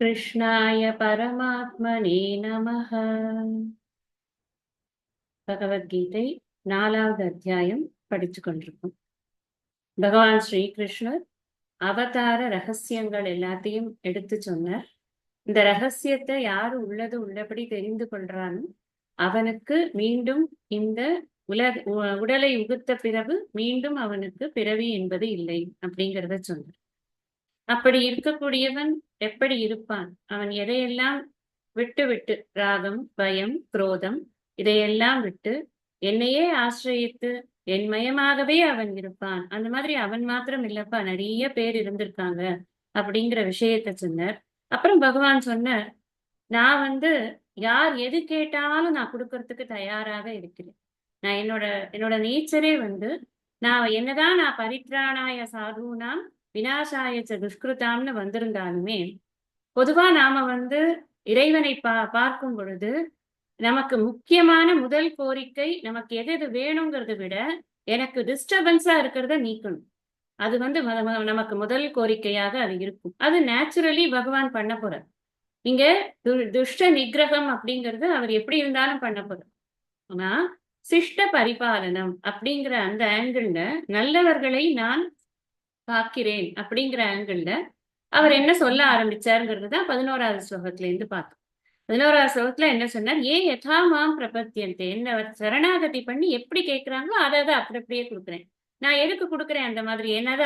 கிருஷ்ணாய பரமாத்மனே நமः. பகவத்கீதை 4வது அத்தியாயம் படிச்சு கொண்டிருக்கும். பகவான் ஸ்ரீகிருஷ்ணர் அவதார ரகசியங்கள் எல்லாத்தையும் எடுத்து சொன்னார். இந்த ரகசியத்தை யாரு உள்ளபடி தெரிந்து கொள்றானோ அவனுக்கு மீண்டும் இந்த உடலை உகுத்த பிறகு மீண்டும் அவனுக்கு பிறவி என்பது இல்லை அப்படிங்கிறத சொன்னார். அப்படி இருக்கக்கூடியவன் எப்படி இருப்பான்? அவன் எதையெல்லாம் விட்டு விட்டு ராகம், பயம், குரோதம் இதையெல்லாம் விட்டு என்னையே ஆசிரியத்து என் மயமாகவே அவன் இருப்பான். அந்த மாதிரி அவன் மாத்திரம் இல்லப்பா, நிறைய பேர் இருந்திருக்காங்க அப்படிங்கிற விஷயத்த சொன்னார். அப்புறம் பகவான் சொன்னார், நான் யார் எது கேட்டாலும் நான் கொடுக்கறதுக்கு தயாராக இருக்கிறேன். நான் என்னோட நேச்சரே நான் பரித்ராணாய சாதுனாம் விநாசாயச்ச துஷ்கிருதாம்னு வந்திருந்தாலுமே, பொதுவா நாம இறைவனை பார்க்கும் பொழுது நமக்கு முக்கியமான முதல் கோரிக்கை நமக்கு எது எது வேணுங்கிறத விட எனக்கு டிஸ்டர்பன்ஸா இருக்கிறத நீக்கணும். அது நமக்கு முதல் கோரிக்கையாக அது இருக்கும். அது நேச்சுரலி பகவான் பண்ண போறார். இங்க துஷ்ட நிகிரகம் அப்படிங்கிறது அவர் எப்படி இருந்தாலும் பண்ண போறார். ஆனா சிஷ்ட பரிபாலனம் அப்படிங்கிற அந்த ஆங்கிள் நல்லவர்களை நான் பார்க்கிறேன் அப்படிங்கிற ஆங்கிள் அவர் என்ன சொல்ல ஆரம்பிச்சாருங்கிறது தான் 11வது ஸ்லோகத்துல இருந்து பார்த்தோம். 11வது ஸ்லோகத்துல என்ன சொன்னார்? ஏன் யதா மாம் பிரபத்தியந்தே, என்ன சரணாகதி பண்ணி எப்படி கேட்கிறாங்களோ அதை அப்படியே கொடுக்குறேன். நான் எதுக்கு கொடுக்குறேன் அந்த மாதிரி? என்னது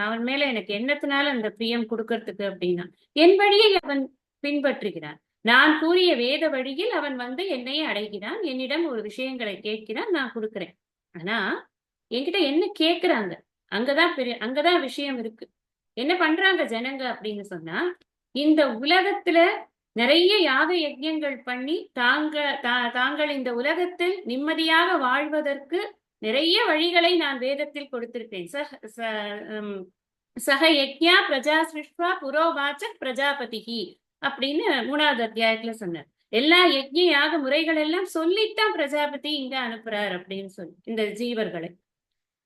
அவன் மேல எனக்கு என்னத்தினால அந்த பிரியம் கொடுக்கறதுக்கு அப்படின்னா, என் வழியை அவன் பின்பற்றுகிறான். நான் கூறிய வேத வழியில் அவன் என்னையே அடைகிறான். என்னிடம் ஒரு விஷயங்களை கேட்கிறான், நான் கொடுக்குறேன். ஆனா என்கிட்ட என்ன கேட்கிறாங்க, அங்கதான் விஷயம் இருக்கு. என்ன பண்றாங்க ஜனங்க அப்படின்னு சொன்னா, இந்த உலகத்துல நிறைய யாக யஜ்யங்கள் பண்ணி தாங்கள் இந்த உலகத்தில் நிம்மதியாக வாழ்வதற்கு நிறைய வழிகளை நான் வேதத்தில் கொடுத்திருக்கேன். சக யஜ்யா பிரஜா சிருஷ்வா புரோவாச்ச பிரஜாபதிஹி அப்படின்னு 3வது அத்தியாயத்துல சொன்னார். எல்லா யஜ்ய யாக முறைகள் எல்லாம் சொல்லித்தான் பிரஜாபதி இங்க அனுப்புறார் அப்படின்னு சொல்லி இந்த ஜீவர்களை.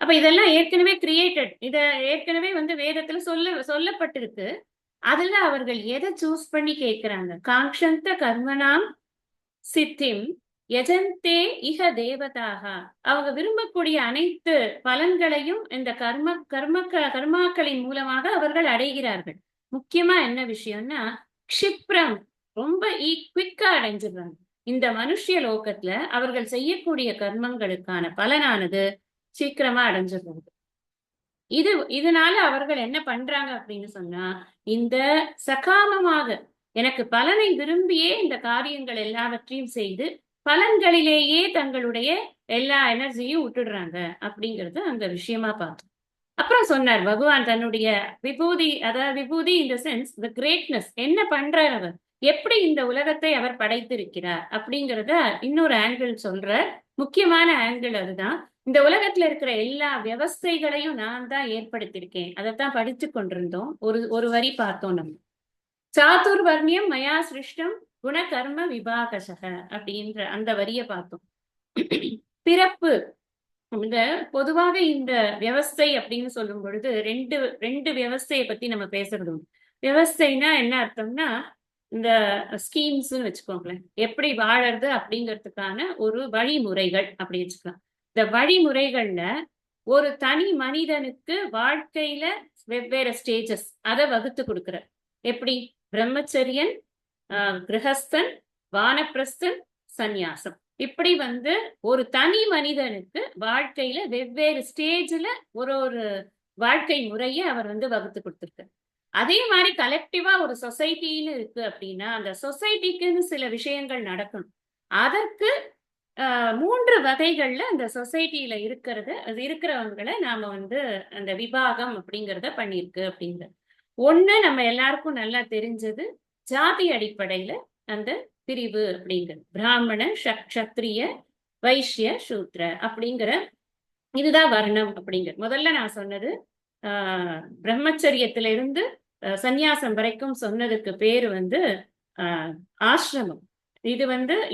அப்ப இதெல்லாம் ஏற்கனவே கிரியேட்டட், இத ஏற்கனவே வேதத்துல சொல்லப்பட்டிருக்கு. அதுல அவர்கள் எதை சூஸ் பண்ணி கேட்கிறாங்க? காங்க்ஷந்த கர்மனாம் சித்திம் யஜந்தே இஹ தேவதாக. அவங்க விரும்பக்கூடிய அனைத்து பலன்களையும் இந்த கர்மாக்களின் மூலமாக அவர்கள் அடைகிறார்கள். முக்கியமா என்ன விஷயம்னா, க்ஷிப்ரம், ரொம்ப குவிக்கா அடைஞ்சிடுறாங்க. இந்த மனுஷிய லோகத்துல அவர்கள் செய்யக்கூடிய கர்மங்களுக்கான பலனானது சீக்கிரமா அடைஞ்சிடுறாங்க. இதனால அவர்கள் என்ன பண்றாங்க அப்படின்னு சொன்னா, இந்த சகாமமாக எனக்கு பலனை விரும்பியே இந்த காரியங்கள் எல்லாவற்றையும் செய்து பலன்களிலேயே தங்களுடைய எல்லா எனர்ஜியும் விட்டுடுறாங்க அப்படிங்கறது அந்த விஷயமா பார்த்தோம். அப்புறம் சொன்னார் பகவான் தன்னுடைய விபூதி, அதாவது விபூதி இந்த சென்ஸ் த கிரேட்னஸ், என்ன பண்றார் அவர், எப்படி இந்த உலகத்தை அவர் படைத்திருக்கிறார் அப்படிங்கறத இன்னொரு ஆங்கிள் சொல்றார். முக்கியமான ஆங்கிள் அதுதான். இந்த உலகத்துல இருக்கிற எல்லா வியவஸ்தைகளையும் நான் தான் ஏற்படுத்தியிருக்கேன். அதைத்தான் படித்து கொண்டிருந்தோம். ஒரு வரி பார்த்தோம் நம்ம. சாதுர்வர்ணியம் மயா சிருஷ்டம் குண கர்ம விபாகசக அப்படின்ற அந்த வரிய பார்த்தோம். பிறப்பு, பொதுவாக இந்த வியவஸ்தை அப்படின்னு சொல்லும் பொழுது ரெண்டு வியவஸ்தையை பத்தி நம்ம பேசுறது. வியவஸ்தைனா என்ன அர்த்தம்னா, இந்த ஸ்கீம்ஸ் வச்சுக்கோங்களேன், எப்படி வாழறது அப்படிங்கிறதுக்கான ஒரு வழிமுறைகள் அப்படி வச்சுக்கலாம். இந்த வழிமுறைகள்ல ஒரு தனி மனிதனுக்கு வாழ்க்கையில வெவ்வேறு ஸ்டேஜஸ் அதை வகுத்து கொடுக்கிற, எப்படி பிரம்மச்சரியன், கிரகஸ்தன், வானப்பிரஸ்தன், சந்நியாசம், இப்படி ஒரு தனி மனிதனுக்கு வாழ்க்கையில வெவ்வேறு ஸ்டேஜ்ல ஒரு வாழ்க்கை முறையை அவர் வகுத்து கொடுத்திருக்கார். அதே மாதிரி கலெக்டிவா ஒரு சொசைட்டின்னு இருக்கு அப்படின்னா, அந்த சொசைட்டிக்குன்னு சில விஷயங்கள் நடக்கணும். அதற்கு 3 வகைகள்ல அந்த சொசைட்டியில இருக்கிறவங்களை நாம அந்த விபாகம் அப்படிங்கிறத பண்ணிருக்கு அப்படிங்கிறது. ஒண்ணு நம்ம எல்லாருக்கும் நல்லா தெரிஞ்சது, ஜாதி அடிப்படையில அந்த பிரிவு அப்படிங்கிறது. பிராமண, சத்திரிய, வைஷ்ய, சூத்ர அப்படிங்கிற இதுதான் வர்ணம் அப்படிங்கிறது. முதல்ல நான் சொன்னது பிரம்மச்சரியத்தில இருந்து சந்நியாசம் வரைக்கும் சொன்னதுக்கு பேரு ஆசிரமம். இது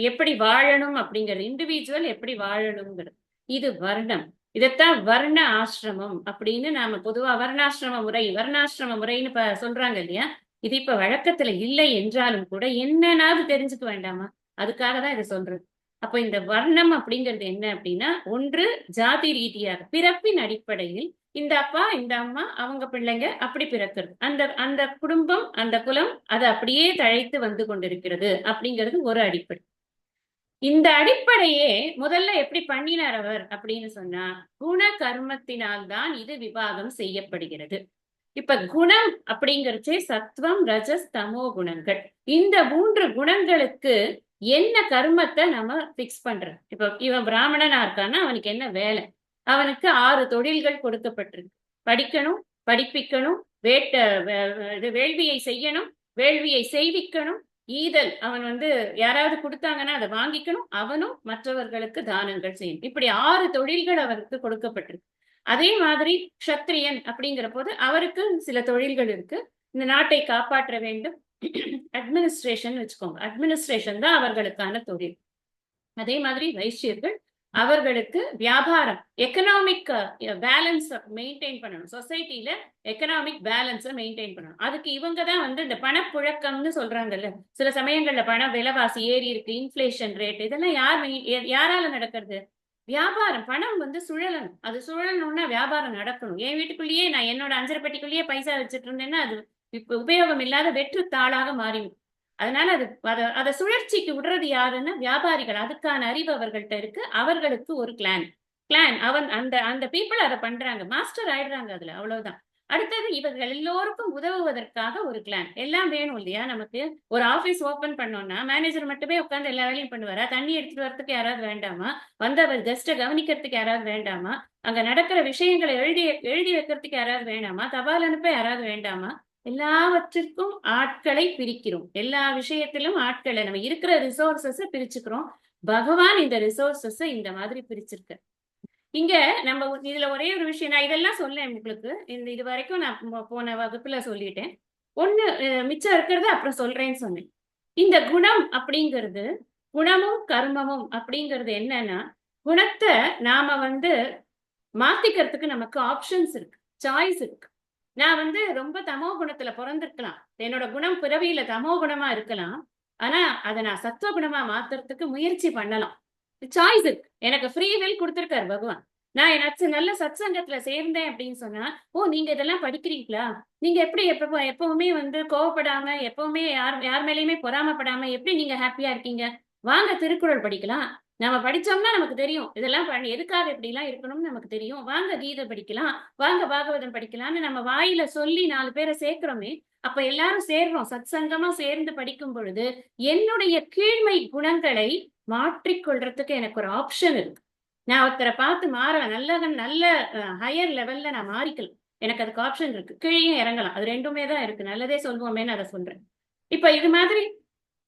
எப்படி வாழணும் அப்படிங்கிறது, இண்டிவிஜுவல் எப்படி வாழணுங்கிறது, இது வர்ணம். இதைத்தான் வர்ண ஆசிரமம் அப்படின்னு நாம பொதுவா வர்ணாசிரம முறைன்னு சொல்றாங்க இல்லையா, இது இப்ப வழக்கத்துல இல்லை என்றாலும் கூட என்னன்னாவது தெரிஞ்சுக்க வேண்டாமா? அதுக்காக தான் இதை சொல்றது. அப்ப இந்த வர்ணம் அப்படிங்கிறது என்ன அப்படின்னா, ஒன்று ஜாதி ரீதியாக பிறப்பின் அடிப்படையில் இந்த அப்பா இந்த அம்மா அவங்க பிள்ளைங்க அப்படி பிறக்கிறது. அந்த அந்த குடும்பம் அந்த குலம் அது அப்படியே தழைத்து வந்து கொண்டிருக்கிறது அப்படிங்கிறது ஒரு அடிப்படை. இந்த அடிப்படையே முதல்ல எப்படி பண்ணினார் அவர் அப்படின்னு சொன்னா, குண கர்மத்தினால்தான் இது விவாகம் செய்யப்படுகிறது. இப்ப குணம் அப்படிங்கறச்சே சத்வம் ரஜஸ் தமோ குணங்கள். இந்த 3 குணங்களுக்கு என்ன கர்மத்தை நம்ம பிக்ஸ் பண்றோம். இப்ப இவன் பிராமணனா இருக்கான்னா அவனுக்கு என்ன வேலை? அவனுக்கு 6 தொழில்கள் கொடுக்கப்பட்டிருக்கு. படிக்கணும், படிப்பிக்கணும், வேள்வியை செய்யணும், வேள்வியை செய்விக்கணும், ஈதல். அவன் யாராவது கொடுத்தாங்கன்னா அதை வாங்கிக்கணும், அவனும் மற்றவர்களுக்கு தானங்கள் செய்யணும். இப்படி 6 தொழில்கள் அவருக்கு கொடுக்கப்பட்டிருக்கு. அதே மாதிரி க்ஷத்ரியன் அப்படிங்கிற போது அவருக்கு சில தொழில்கள் இருக்கு. இந்த நாட்டை காப்பாற்ற வேண்டும். அட்மினிஸ்ட்ரேஷன் வச்சுக்கோங்க. அட்மினிஸ்ட்ரேஷன் தான் அவர்களுக்கான தொழில். அதே மாதிரி வைசியர்கள் அவர்களுக்கு வியாபாரம், எக்கனாமிக் பேலன்ஸ் மெயின்டைன் பண்ணணும். சொசைட்டில எக்கனாமிக் பேலன்ஸை மெயின்டைன் பண்ணணும். அதுக்கு இவங்க தான் இந்த பணப்புழக்கம்னு சொல்றாங்கல்ல. சில சமயங்கள்ல பண விலைவாசி ஏறி இருக்கு, இன்ஃபிளேஷன் ரேட், இதெல்லாம் யாரால நடக்கிறது? வியாபாரம். பணம் சுழலணும். அது சுழலணும்னா வியாபாரம் நடக்கணும். என் வீட்டுக்குள்ளேயே நான் என்னோட அஞ்சரை பெட்டிக்குள்ளேயே பைசா வச்சுட்டு இருந்தேன்னா அது இப்ப உபயோகம் இல்லாத வெற்று தாளாக மாறிடும். அதனால அதை சுழற்சிக்கு விடுறது யாருன்னா வியாபாரிகள். அதுக்கான அறிவு அவர்கள்ட்ட இருக்கு. அவர்களுக்கு ஒரு கிளான் அவன் அந்த அந்த பீப்புள் அதை பண்றாங்க, மாஸ்டர் ஆயிடுறாங்க அதுல, அவ்வளவுதான். அடுத்தது இவர்கள் எல்லோருக்கும் உதவுவதற்காக ஒரு கிளான். எல்லாம் வேணும் இல்லையா? நமக்கு ஒரு ஆபீஸ் ஓபன் பண்ணோம்னா மேனேஜர் மட்டுமே உட்காந்து எல்லா வேலையும் பண்ணுவாரா? தண்ணி எடுத்துட்டு வரதுக்கு யாராவது வேண்டாமா? வந்தவர் கெஸ்ட்டை கவனிக்கிறதுக்கு யாராவது வேண்டாமா? அங்க நடக்கிற விஷயங்களை எழுதி எழுதி வைக்கிறதுக்கு யாராவது வேண்டாமா? தபால் அனுப்ப யாராவது வேண்டாமா? எல்லாவற்றிற்கும் ஆட்களை பிரிக்கிறோம். எல்லா விஷயத்திலும் ஆட்களை நம்ம இருக்கிற ரிசோர்சஸ் பிரிச்சுக்கிறோம். பகவான் இந்த ரிசோர்சஸ் இந்த மாதிரி பிரிச்சிருக்க. இங்க நம்ம இதுல ஒரே ஒரு விஷயம், நான் இதெல்லாம் சொல்லேன் உங்களுக்கு. இது வரைக்கும் நான் போன வகுப்புல சொல்லிட்டேன். ஒண்ணு மிச்சம் இருக்கிறது அப்புறம் சொல்றேன்னு சொன்னேன். இந்த குணம் அப்படிங்கிறது, குணமும் கர்மமும் அப்படிங்கிறது என்னன்னா, குணத்தை நாம மாத்திக்கிறதுக்கு நமக்கு ஆப்ஷன்ஸ் இருக்கு, சாய்ஸ் இருக்கு. நான் ரொம்ப தமோ குணத்துல பிறந்திருக்கலாம். என்னோட குணம் பிறவியில தமோ குணமா இருக்கலாம். ஆனா அதை நான் சத்துவ குணமா மாத்துறதுக்கு முயற்சி பண்ணலாம். சாய்ஸ் இருக்கு. எனக்கு ஃப்ரீ வில் கொடுத்திருக்காரு பகவான். நான் எனக்கு நல்ல சத் சங்கத்துல சேர்ந்தேன் அப்படின்னு சொன்னா, ஓ நீங்க இதெல்லாம் படிக்கிறீங்களா? நீங்க எப்படி எப்பவுமே கோவப்படாம, எப்பவுமே யார் மேலயுமே பொறாமப்படாம எப்படி நீங்க ஹாப்பியா இருக்கீங்க? வாங்க திருக்குறள் படிக்கலாம். நம்ம படிச்சோம்னா நமக்கு தெரியும் இதெல்லாம் எதுக்காக இப்படி எல்லாம் இருக்கணும்னு நமக்கு தெரியும். வாங்க கீதை படிக்கலாம், வாங்க பாகவதம் படிக்கலாம்னு நம்ம வாயில சொல்லி 4 பேரை சேர்க்கிறோமே. அப்ப எல்லாரும் சேர்றோம். சத் சங்கமா சேர்ந்து படிக்கும் பொழுது என்னுடைய கீழ்மை குணங்களை மாற்றிக்கொள்றதுக்கு எனக்கு ஒரு ஆப்ஷன் இருக்கு. நான் ஒருத்தரை பார்த்து மாறலாம், நல்ல ஹையர் லெவல்ல நான் மாறிக்கலாம். எனக்கு அதுக்கு ஆப்ஷன் இருக்கு. கீழே இறங்கலாம். அது ரெண்டுமே தான் இருக்கு. நல்லதே சொல்வோமேன்னு அதை சொல்றேன். இப்ப இது மாதிரி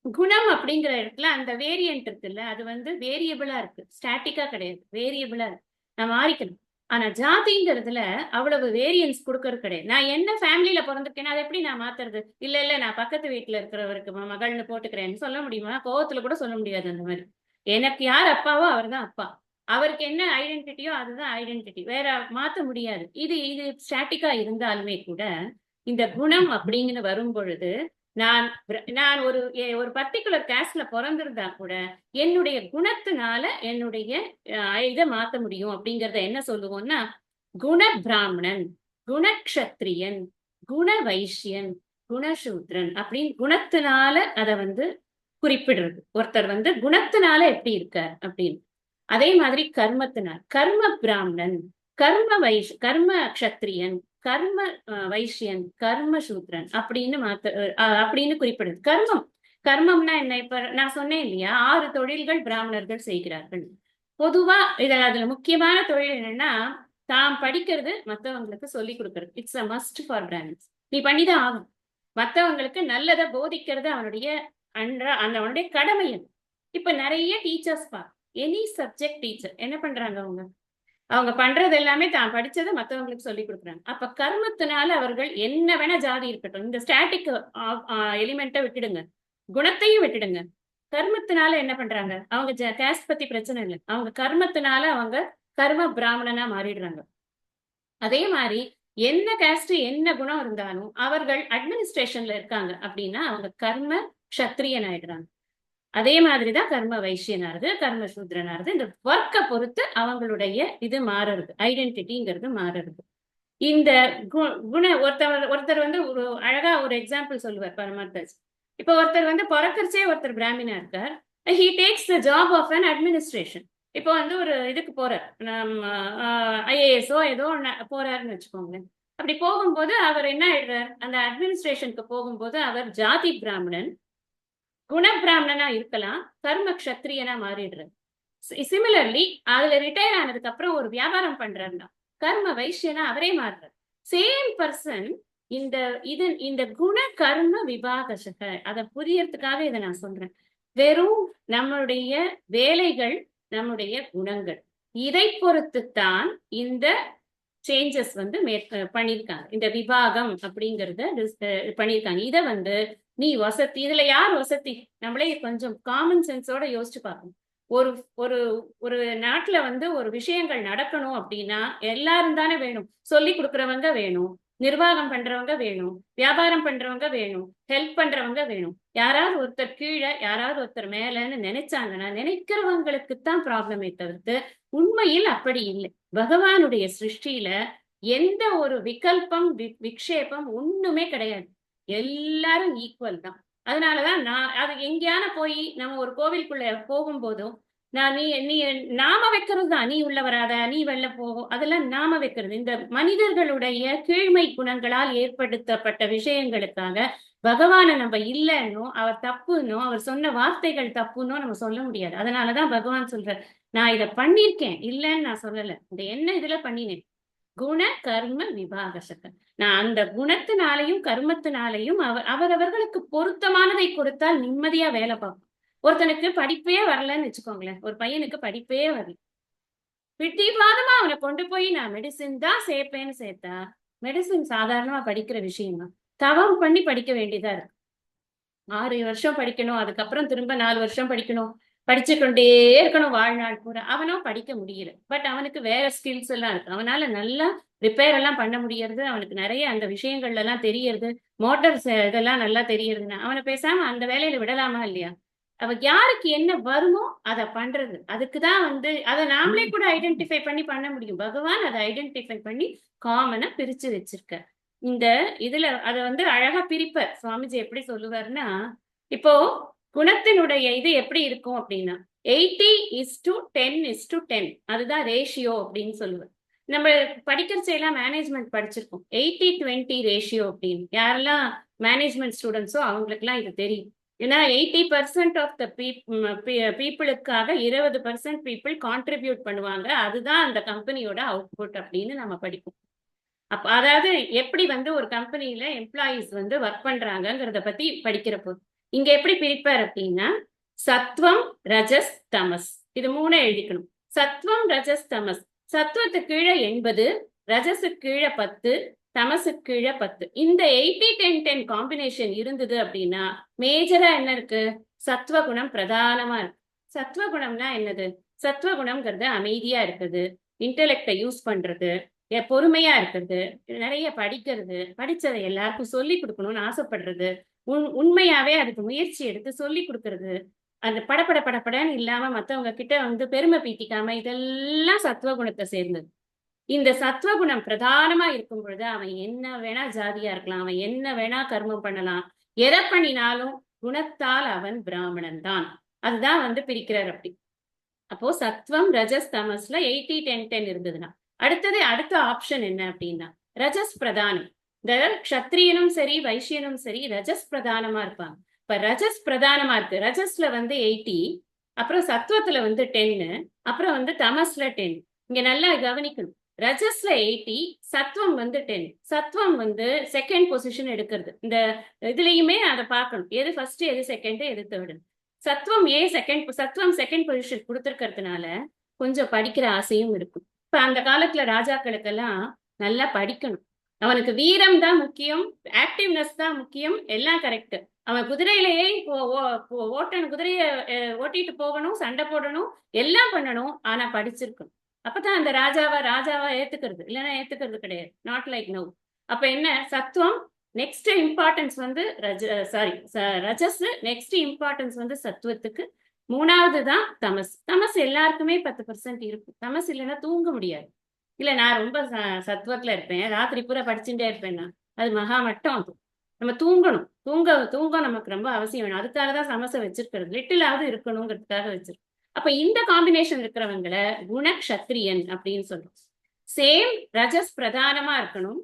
குணம் அப்படிங்கிற இடத்துல அந்த வேரியன்ட் இருக்குல்ல, அது வேரியபிளா இருக்கு, ஸ்டாட்டிக்கா கிடையாது, வேரியபிளா இருக்கு. நான் மாறிக்கணும். ஆனா ஜாதிங்கிறதுல அவ்வளவு வேரியன்ஸ் கொடுக்கறது கிடையாது. நான் என்ன ஃபேமிலியில பிறந்திருக்கேன், அதை எப்படி நான் மாத்துறது? இல்ல நான் பக்கத்து வீட்டுல இருக்கிறவருக்கு மகள்னு போட்டுக்கிறேன்னு சொல்ல முடியுமா? கோவத்துல கூட சொல்ல முடியாது. அந்த மாதிரி எனக்கு யார் அப்பாவோ அவர் தான் அப்பா. அவருக்கு என்ன ஐடென்டிட்டியோ அதுதான் ஐடென்டிட்டி. வேற மாத்த முடியாது. இது ஸ்டாட்டிக்கா இருந்தாலுமே கூட இந்த குணம் அப்படிங்கிற வரும் பொழுது நான் நான் ஒரு பர்டிகுலர் காஸ்ட்ல பிறந்திருந்தா கூட என்னுடைய குணத்தினால என்னுடைய இதை மாத்த முடியும். அப்படிங்கறத என்ன சொல்லுவோம்னா, குண பிராமணன், குணக்ஷத்ரியன், குண வைஷ்யன், குணசூத்ரன் அப்படின்னு குணத்தினால அதை குறிப்பிடுறது. ஒருத்தர் குணத்தினால எப்படி இருக்கார் அப்படின்னு. அதே மாதிரி கர்மத்தினால் கர்ம பிராமணன், கர்ம க்ஷத்ரியன், கர்ம வைஷ்யன், கர்ம சூத்ரன் அப்படின்னு குறிப்பிடுது. கர்மம்னா என்ன? இப்ப நான் சொன்னேன் இல்லையா, 6 தொழில்கள் பிராமணர்கள் செய்கிறார்கள். பொதுவா அதுல முக்கியமான தொழில் என்னன்னா, தாம் படிக்கிறது மற்றவங்களுக்கு சொல்லி கொடுக்கறது. It's a must for Brahmins. நீ பண்ணிதான் ஆகும். மற்றவங்களுக்கு நல்லதை போதிக்கிறது அவனுடைய அவனுடைய கடமை. இப்ப நிறைய டீச்சர்ஸ் எனி சப்ஜெக்ட் டீச்சர் என்ன பண்றாங்க? அவங்க பண்றது எல்லாமே தான் படிச்சதை மற்றவங்களுக்கு சொல்லி கொடுக்குறாங்க. அப்ப கர்மத்தினால அவர்கள் என்ன வேணா ஜாதி இருக்கட்டும், இந்த ஸ்டாட்டிக் எலிமெண்ட்டை விட்டுடுங்க, குணத்தையும் விட்டுடுங்க. கர்மத்தினால என்ன பண்றாங்க? அவங்க கேஸ்ட் பத்தி பிரச்சனை இல்லை. அவங்க கர்மத்தினால அவங்க கர்ம பிராமணனா மாறிடுறாங்க. அதே மாதிரி என்ன கேஸ்ட் என்ன குணம் இருந்தாலும் அவர்கள் அட்மினிஸ்ட்ரேஷன்ல இருக்காங்க அப்படின்னா அவங்க கர்ம க்ஷத்ரியன் ஆயிடுறாங்க. அதே மாதிரிதான் கர்ம வைசியனாருது, கர்ம சூத்ரனாருது. இந்த ஒர்க்கை பொறுத்து அவங்களுடைய இது மாறுறது, ஐடென்டிட்டிங்கிறது மாறுறது. இந்த குண ஒருத்தர் வந்து ஒரு அழகா ஒரு எக்ஸாம்பிள் சொல்லுவார் பரமார்த்தாஜ். இப்ப ஒருத்தர் வந்து பிறக்கறச்சே ஒருத்தர் பிராமினா இருக்கார். He takes the job of an administration. இப்போ வந்து ஒரு இதுக்கு போறார், நம்ம ஐஏஎஸ்ஓ ஏதோ போறாருன்னு வச்சுக்கோங்களேன். அப்படி போகும்போது அவர் என்ன ஆயிடுறார், அந்த அட்மினிஸ்ட்ரேஷனுக்கு போகும்போது அவர் ஜாதி பிராமணன், குண பிராமணனா இருக்கலாம், கர்ம க்ஷத்ரியனா மாறிடுறார். சிமிலர்லி அதுல ரிட்டையர் ஆனதுக்கு அப்புறம் ஒரு வியாபாரம் பண்றாருன்னா கர்ம வைசியனா அவரே மாறுறார். Same person. இந்த இந்த குண கர்ம விபாகசக அதை புரியறதுக்காக இதை நான் சொல்றேன். வெறும் நம்மளுடைய வேலைகள், நம்முடைய குணங்கள், இதை பொறுத்துத்தான் இந்த சேஞ்சஸ் வந்து பண்ணிருக்காங்க. இந்த விபாகம் அப்படிங்கறத பண்ணிருக்காங்க. இத வந்து நீ வசதி, இதுல யார் வசதி, நம்மளே கொஞ்சம் காமன் சென்ஸோட யோசிச்சு பார்க்கணும். ஒரு ஒரு ஒரு நாட்டுல வந்து ஒரு விஷயங்கள் நடக்கணும் அப்படின்னா எல்லாரும் தானே வேணும். சொல்லி கொடுக்கறவங்க வேணும், நிர்வாகம் பண்றவங்க வேணும், வியாபாரம் பண்றவங்க வேணும், ஹெல்ப் பண்றவங்க வேணும். யாராவது ஒருத்தர் கீழே யாராவது ஒருத்தர் மேலன்னு நினைச்சாங்கன்னா நினைக்கிறவங்களுக்கு தான் ப்ராப்ளமே தவிர்த்து உண்மையில் அப்படி இல்லை. பகவானுடைய சிருஷ்டியில எந்த ஒரு விகல்பம் விக்ஷேபம் ஒண்ணுமே கிடையாது. எல்லாரும் ஈக்குவல் தான். அதனாலதான் நான் அது எங்கேயான போய் நம்ம ஒரு கோவிலுக்குள்ள போகும்போதும் நான் நீ நீ நாம வைக்கிறது தான், நீ உள்ள வராத, நீ வெளில போகும், அதெல்லாம் நாம வைக்கிறது. இந்த மனிதர்களுடைய கீழ்மை குணங்களால் ஏற்படுத்தப்பட்ட விஷயங்களுக்காக பகவானை நம்ம இல்லைன்னோ அவர் தப்புன்னோ அவர் சொன்ன வார்த்தைகள் தப்புன்னோ நம்ம சொல்ல முடியாது. அதனாலதான் பகவான் சொல்ற, நான் இதை பண்ணிருக்கேன் இல்லைன்னு நான் சொல்லல. இந்த என்ன இதுல பண்ணினேன், குண கர்ம விபாகசக. நான் அந்த குணத்தினாலையும் கர்மத்தினாலையும் அவரவர்களுக்கு பொருத்தமானதை கொடுத்தால் நிம்மதியா வேலை பார்ப்போம். ஒருத்தனுக்கு படிப்பே வரலன்னு வச்சுக்கோங்களேன், ஒரு பையனுக்கு படிப்பே வரல, பிடிவாதமா அவனை கொண்டு போய் நான் மெடிசின் தான் சேர்ப்பேன்னு சேர்த்தா மெடிசின் சாதாரணமா படிக்கிற விஷயம் தான். தவம் பண்ணி படிக்க வேண்டியதா இருக்கு. 6 வருஷம் படிக்கணும், அதுக்கப்புறம் திரும்ப 4 வருஷம் படிக்கணும், படிச்சு கொண்டே இருக்கணும் வாழ்நாள் பூரா. அவனும் படிக்க முடியல, பட் அவனுக்கு வேற ஸ்கில்ஸ் எல்லாம் இருக்கு. அவனால நல்லா ரிப்பேர் எல்லாம் பண்ண முடியறது, அவனுக்கு நிறைய அந்த விஷயங்கள்ல எல்லாம் தெரியறது, மோட்டார்ஸ் இதெல்லாம் நல்லா தெரியறதுன்னா அவனை பேசாம அந்த வேலையில விடலாமா இல்லையா? அவ யாருக்கு என்ன வருமோ அதை பண்றது. அதுக்குதான் வந்து அதை நாமளே கூட ஐடென்டிஃபை பண்ணி பண்ண முடியும். பகவான் அதை ஐடென்டிஃபை பண்ணி காமனா பிரிச்சு வச்சிருக்க. இந்த இதுல அதை வந்து அழகா பிரிப்பார் சுவாமிஜி. எப்படி சொல்லுவாருன்னா, இப்போ குணத்தினுடைய இது எப்படி இருக்கும் அப்படின்னா 80:10:10 அதுதான் ரேஷியோ அப்படின்னு சொல்லுவார். நம்ம படிக்கிறச்செல்லாம் மேனேஜ்மெண்ட் படிச்சிருக்கோம், 80:20 ரேஷியோ அப்படின்னு. யாரெல்லாம் மேனேஜ்மெண்ட் ஸ்டூடெண்ட்ஸோ அவங்களுக்குலாம் இது தெரியும். ஏன்னா 80% ஆஃப் த பீப்புளுக்காக 20% பீப்புள் கான்ட்ரிபியூட் பண்ணுவாங்க, அதுதான் அந்த கம்பெனியோட அவுட்புட் அப்படின்னு நம்ம படிப்போம். அப்ப அதாவது எப்படி வந்து ஒரு கம்பெனியில எம்ப்ளாயிஸ் வந்து ஒர்க் பண்றாங்கிறத பத்தி படிக்கிறப்போ இங்க எப்படி பிரிப்பார் அப்படின்னா, சத்வம் ரஜஸ் தமஸ், இது 3 எழுதிக்கணும். சத்வம் ரஜஸ் தமஸ். சத்துவத்துக்கு கீழே 80, ரஜஸுக்கு கீழே 10, தமசுக்கு கீழே 10. இந்த 80:10:10 காம்பினேஷன் இருந்தது அப்படின்னா மேஜரா என்ன இருக்கு, சத்வகுணம் பிரதானமா இருக்கு. சத்வகுணம்னா என்னது, சத்வகுணம்ங்கிறது அமைதியா இருக்குது, இன்டெலெக்டை யூஸ் பண்றது, பொறுமையா இருக்கிறது, நிறைய படிக்கிறது, படிச்சதை எல்லாருக்கும் சொல்லி கொடுக்கணும்னு ஆசைப்படுறது, உண்மையாவே அதுக்கு முயற்சி எடுத்து சொல்லி கொடுக்கறது, அந்த படப்படன்னு இல்லாம மத்தவங்க கிட்ட வந்து பெருமை பீத்திக்காம, இதெல்லாம் சத்வகுணத்தை சேர்ந்தது. இந்த சத்வகுணம் பிரதானமா இருக்கும் பொழுது அவன் என்ன வேணா ஜாதியா இருக்கலாம், அவன் என்ன வேணா கர்மம் பண்ணலாம், எதை பண்ணினாலும் குணத்தால் அவன் பிராமணன் தான். அதுதான் வந்து பிரிக்கிறார் அப்படி. அப்போ சத்வம் ரஜஸ் தமஸ்ல 80:10:10 இருந்ததுன்னா அடுத்த ஆப்ஷன் என்ன அப்படின்னா ரஜஸ் பிரதானம். இந்த க்ஷத்ரியனும் சரி வைசியனும் சரி ரஜஸ் பிரதானமா இருப்பாங்க. இப்ப ரஜஸ் பிரதானமா இருக்கு, ரஜஸ்ல வந்து 80, அப்புறம் சத்வத்துல வந்து 10, அப்புறம் வந்து தமஸ்ல 10. இங்க நல்லா கவனிக்கணும், ரஜஸ்ல 80, சத்வம் வந்து 10. சத்வம் வந்து செகண்ட் பொசிஷன் எடுக்கிறது. இந்த இதுலயுமே அதை பார்க்கணும், எது ஃபர்ஸ்ட் எது செகண்ட் எது தேர்டு. சத்வம் சத்வம் செகண்ட் பொசிஷன் கொடுத்துருக்கிறதுனால கொஞ்சம் படிக்கிற ஆசையும் இருக்கும். இப்ப அந்த காலத்துல ராஜாக்களுக்கெல்லாம் நல்லா படிக்கணும், அவனுக்கு வீரம் தான் முக்கியம், ஆக்டிவ்னஸ் தான் முக்கியம், எல்லாம் கரெக்ட். அவன் குதிரையிலேயே ஓட்டணும், குதிரைய ஓட்டிட்டு போகணும், சண்டை போடணும், எல்லாம் பண்ணணும், ஆனா படிச்சிருக்கணும். அப்பதான் அந்த ராஜாவா ஏத்துக்கிறது, இல்லைன்னா ஏத்துக்கிறது கிடையாது. Not like now. அப்ப என்ன சத்துவம் நெக்ஸ்ட் இம்பார்ட்டன்ஸ் வந்து ரஜஸ், நெக்ஸ்ட் இம்பார்ட்டன்ஸ் வந்து சத்துவத்துக்கு, மூணாவது தான் தமஸ். தமஸ் எல்லாருக்குமே 10% இருக்கும். தமஸ் இல்லைன்னா தூங்க முடியாது. இல்ல நான் ரொம்ப சத்துவத்துல இருப்பேன், ராத்திரி பூரா படிச்சுட்டே இருப்பேன்னா அது மகா மட்டம். அது நம்ம தூங்கணும். தூங்க நமக்கு ரொம்ப அவசியம் வேணும். அதுக்காக தான் சமசை வச்சிருக்கிறது, லிட்டிலாவது இருக்கணுங்கிறதுக்காக வச்சிருக்கு. அப்ப இந்த காம்பினேஷன் இருக்கிறவங்களை குணக்ஷத்ரியன் அப்படின்னு சொல்றோம். சேம் ரஜஸ் பிரதானமா இருக்கணும்,